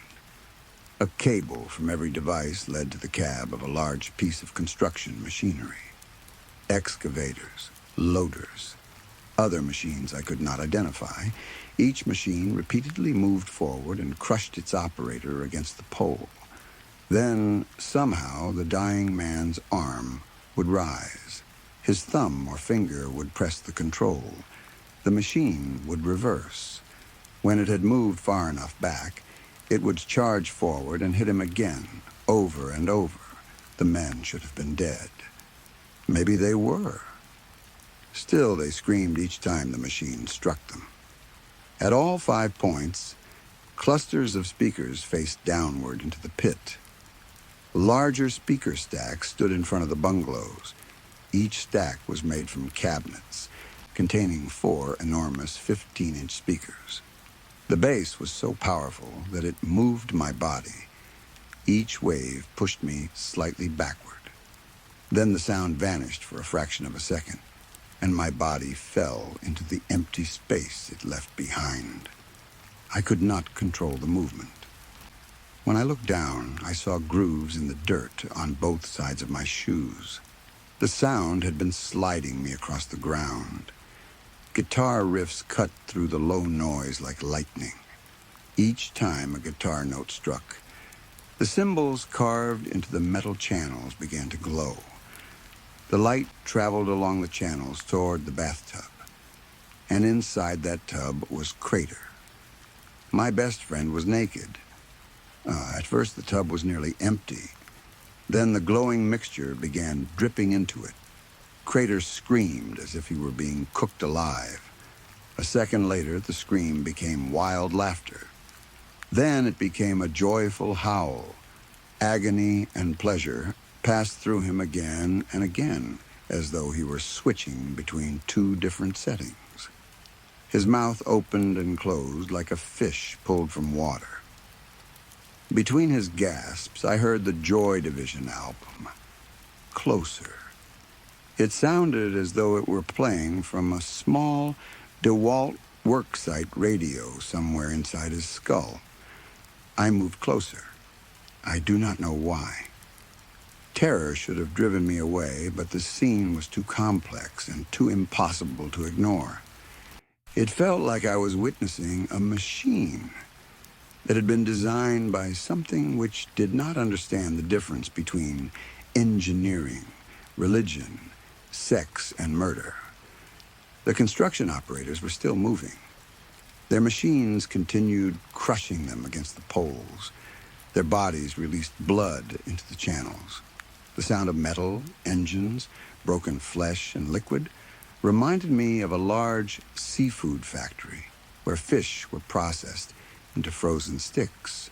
A cable from every device led to the cab of a large piece of construction machinery. Excavators, loaders, other machines I could not identify. Each machine repeatedly moved forward and crushed its operator against the pole. Then, somehow, the dying man's arm would rise. His thumb or finger would press the control. The machine would reverse. When it had moved far enough back, it would charge forward and hit him again, over and over. The men should have been dead. Maybe they were. Still, they screamed each time the machine struck them. At all 5 points, clusters of speakers faced downward into the pit. Larger speaker stacks stood in front of the bungalows. Each stack was made from cabinets, containing 4 enormous 15-inch speakers. The bass was so powerful that it moved my body. Each wave pushed me slightly backward. Then the sound vanished for a fraction of a second, and my body fell into the empty space it left behind. I could not control the movement. When I looked down, I saw grooves in the dirt on both sides of my shoes. The sound had been sliding me across the ground. Guitar riffs cut through the low noise like lightning. Each time a guitar note struck, the cymbals carved into the metal channels began to glow. The light traveled along the channels toward the bathtub, and inside that tub was Crater. My best friend was naked. At first the tub was nearly empty. Then the glowing mixture began dripping into it. Crater screamed as if he were being cooked alive. A second later, the scream became wild laughter. Then it became a joyful howl. Agony and pleasure passed through him again and again, as though he were switching between 2 different settings. His mouth opened and closed like a fish pulled from water. Between his gasps, I heard the Joy Division album, Closer. It sounded as though it were playing from a small DeWalt worksite radio somewhere inside his skull. I moved closer. I do not know why. Terror should have driven me away, but the scene was too complex and too impossible to ignore. It felt like I was witnessing a machine that had been designed by something which did not understand the difference between engineering, religion, sex, and murder. The construction operators were still moving. Their machines continued crushing them against the poles. Their bodies released blood into the channels. The sound of metal, engines, broken flesh, and liquid reminded me of a large seafood factory where fish were processed into frozen sticks.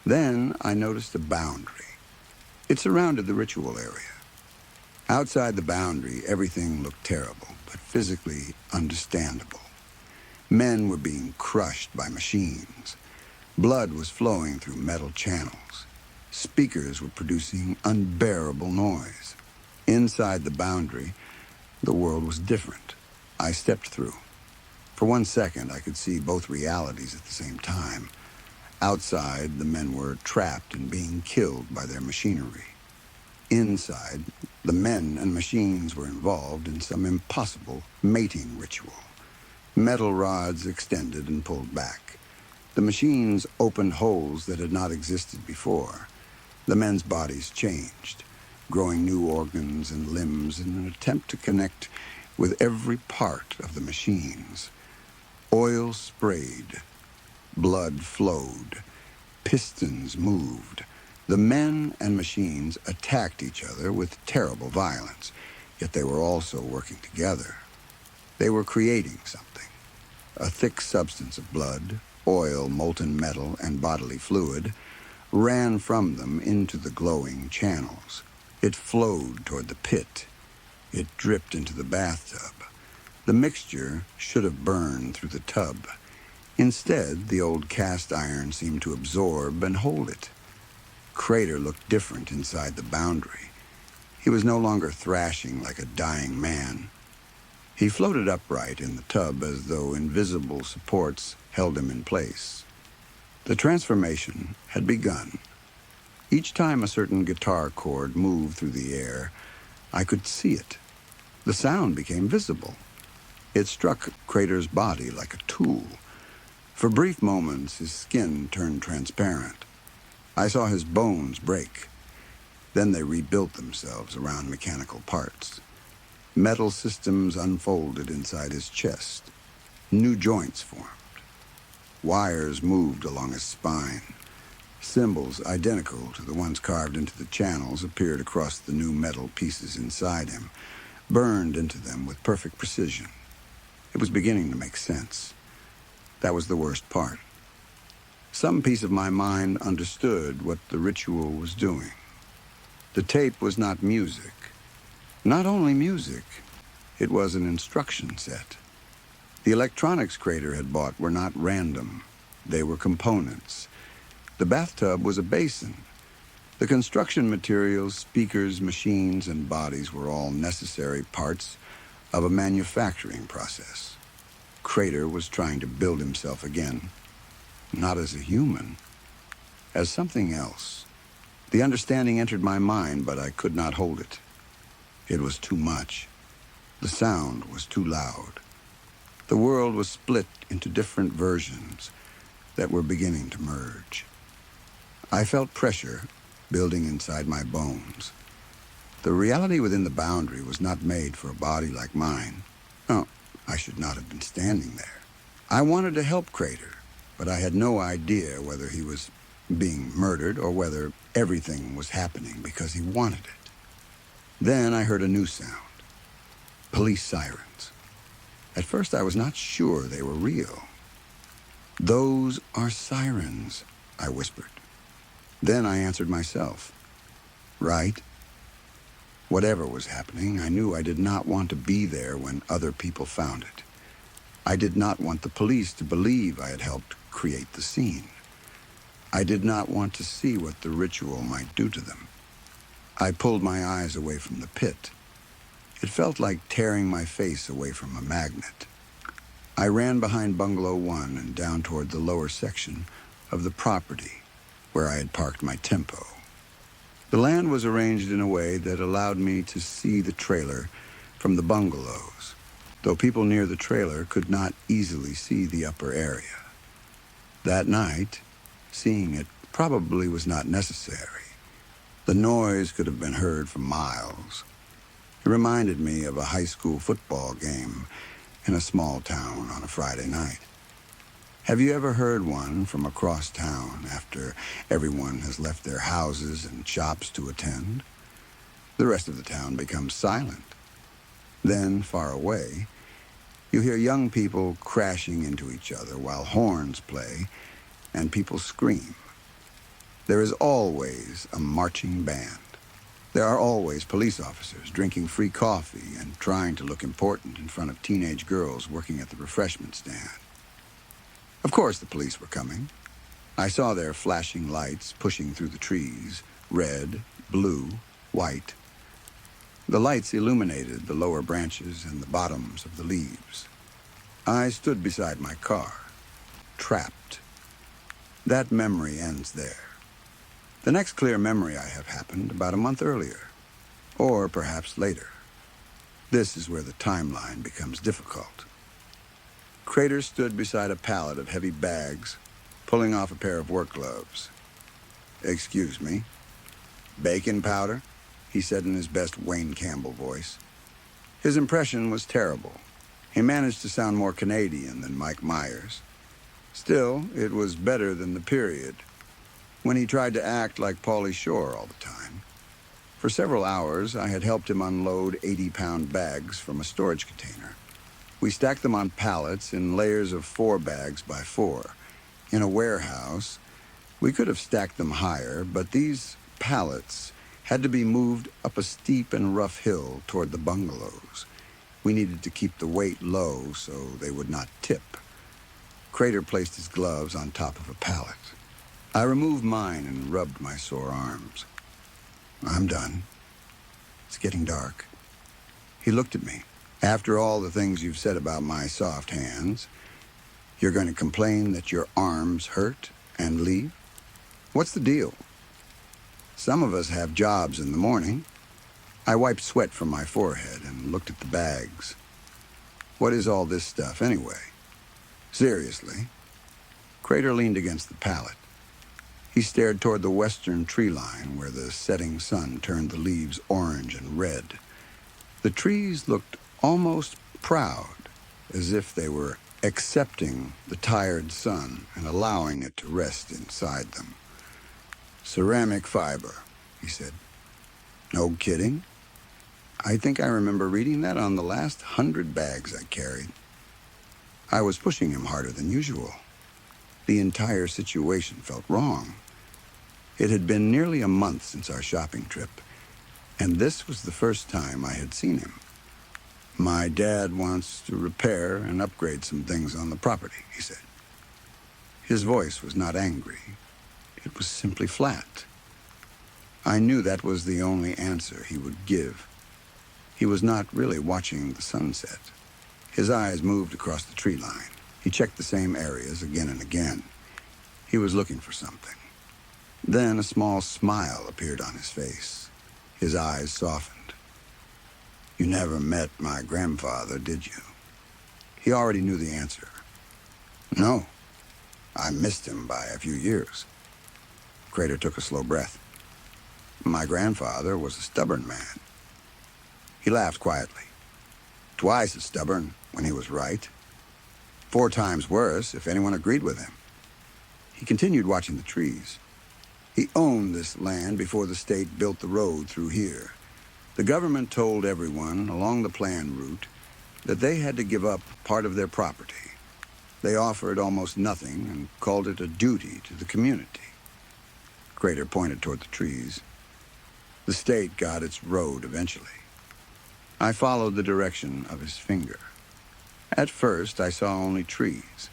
Then I noticed a boundary. It surrounded the ritual area. Outside the boundary, everything looked terrible, but physically understandable. Men were being crushed by machines. Blood was flowing through metal channels. Speakers were producing unbearable noise. Inside the boundary, the world was different. I stepped through. For 1 second, I could see both realities at the same time. Outside, the men were trapped and being killed by their machinery. Inside, the men and machines were involved in some impossible mating ritual. Metal rods extended and pulled back. The machines opened holes that had not existed before. The men's bodies changed, growing new organs and limbs in an attempt to connect with every part of the machines. Oil sprayed, blood flowed, pistons moved. The men and machines attacked each other with terrible violence, yet they were also working together. They were creating something. A thick substance of blood, oil, molten metal, and bodily fluid ran from them into the glowing channels. It flowed toward the pit. It dripped into the bathtub. The mixture should have burned through the tub. Instead, the old cast iron seemed to absorb and hold it. Crater looked different inside the boundary. He was no longer thrashing like a dying man. He floated upright in the tub as though invisible supports held him in place. The transformation had begun. Each time a certain guitar chord moved through the air, I could see it. The sound became visible. It struck Crater's body like a tool. For brief moments, his skin turned transparent. I saw his bones break. Then they rebuilt themselves around mechanical parts. Metal systems unfolded inside his chest. New joints formed. Wires moved along his spine. Symbols identical to the ones carved into the channels appeared across the new metal pieces inside him, burned into them with perfect precision. It was beginning to make sense. That was the worst part. Some piece of my mind understood what the ritual was doing. The tape was not music. Not only music, it was an instruction set. The electronics Crater had bought were not random. They were components. The bathtub was a basin. The construction materials, speakers, machines, and bodies were all necessary parts of a manufacturing process. Crater was trying to build himself again, not as a human, as something else. The understanding entered my mind, but I could not hold it. It was too much. The sound was too loud. The world was split into different versions that were beginning to merge. I felt pressure building inside my bones. The reality within the boundary was not made for a body like mine. Oh, I should not have been standing there. I wanted to help Crater, but I had no idea whether he was being murdered or whether everything was happening because he wanted it. Then I heard a new sound. Police sirens. At first I was not sure they were real. "Those are sirens," I whispered. Then I answered myself. Right. Whatever was happening, I knew I did not want to be there when other people found it. I did not want the police to believe I had helped create the scene. I did not want to see what the ritual might do to them. I pulled my eyes away from the pit. It felt like tearing my face away from a magnet. I ran behind Bungalow 1 and down toward the lower section of the property where I had parked my Tempo. The land was arranged in a way that allowed me to see the trailer from the bungalows, though people near the trailer could not easily see the upper area. That night, seeing it probably was not necessary. The noise could have been heard for miles. It reminded me of a high school football game in a small town on a Friday night. Have you ever heard one from across town after everyone has left their houses and shops to attend? The rest of the town becomes silent. Then, far away, you hear young people crashing into each other while horns play and people scream. There is always a marching band. There are always police officers drinking free coffee and trying to look important in front of teenage girls working at the refreshment stand. Of course the police were coming. I saw their flashing lights pushing through the trees, red, blue, white. The lights illuminated the lower branches and the bottoms of the leaves. I stood beside my car, trapped. That memory ends there. The next clear memory I have happened about a month earlier, or perhaps later. This is where the timeline becomes difficult. Crater stood beside a pallet of heavy bags, pulling off a pair of work gloves. "Excuse me. Bacon powder?" he said in his best Wayne Campbell voice. His impression was terrible. He managed to sound more Canadian than Mike Myers. Still, it was better than the period, when he tried to act like Pauly Shore all the time. For several hours, I had helped him unload 80-pound bags from a storage container. We stacked them on pallets in layers of 4 bags by 4. In a warehouse, we could have stacked them higher, but these pallets had to be moved up a steep and rough hill toward the bungalows. We needed to keep the weight low so they would not tip. Crater placed his gloves on top of a pallet. I removed mine and rubbed my sore arms. "I'm done. It's getting dark." He looked at me. "After all the things you've said about my soft hands, you're going to complain that your arms hurt and leave? What's the deal? Some of us have jobs in the morning." I wiped sweat from my forehead and looked at the bags. "What is all this stuff anyway? Seriously?" Crater leaned against the pallet. He stared toward the western tree line where the setting sun turned the leaves orange and red. The trees looked almost proud, as if they were accepting the tired sun and allowing it to rest inside them. Ceramic fiber, he said. No kidding? I think I remember reading that on the last 100 bags I carried. I was pushing him harder than usual. The entire situation felt wrong. It had been nearly a month since our shopping trip, and this was the first time I had seen him. My dad wants to repair and upgrade some things on the property, he said. His voice was not angry. It was simply flat. I knew that was the only answer he would give. He was not really watching the sunset. His eyes moved across the tree line. He checked the same areas again and again. He was looking for something. Then a small smile appeared on his face. His eyes softened. You never met my grandfather, did you? He already knew the answer. No. I missed him by a few years. Crater took a slow breath. My grandfather was a stubborn man. He laughed quietly. Twice as stubborn when he was right. 4 times worse if anyone agreed with him. He continued watching the trees. He owned this land before the state built the road through here. The government told everyone along the planned route that they had to give up part of their property. They offered almost nothing and called it a duty to the community. Crater pointed toward the trees. The state got its road eventually. I followed the direction of his finger. At first, I saw only trees.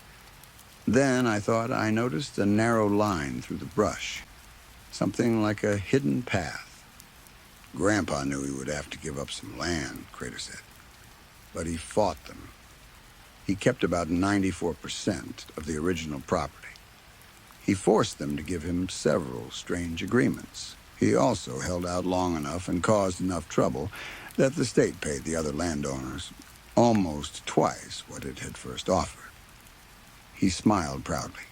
Then I thought I noticed a narrow line through the brush, something like a hidden path. Grandpa knew he would have to give up some land, Crater said, but he fought them. He kept about 94% of the original property. He forced them to give him several strange agreements. He also held out long enough and caused enough trouble that the state paid the other landowners almost twice what it had first offered. He smiled proudly.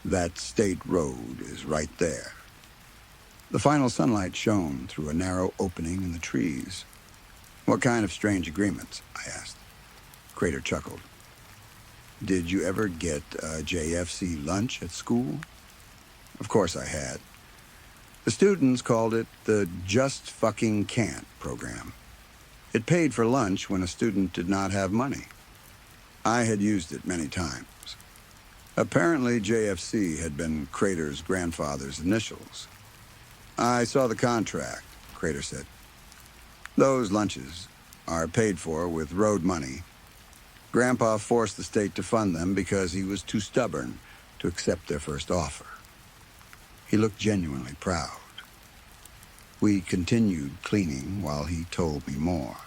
That state road is right there. The final sunlight shone through a narrow opening in the trees. What kind of strange agreements? I asked. Crater chuckled. Did you ever get a JFC lunch at school? Of course I had. The students called it the Just Fucking Can't program. It paid for lunch when a student did not have money. I had used it many times. Apparently, JFC had been Crater's grandfather's initials. I saw the contract, Crater said. Those lunches are paid for with road money. Grandpa forced the state to fund them because he was too stubborn to accept their first offer. He looked genuinely proud. We continued cleaning while he told me more.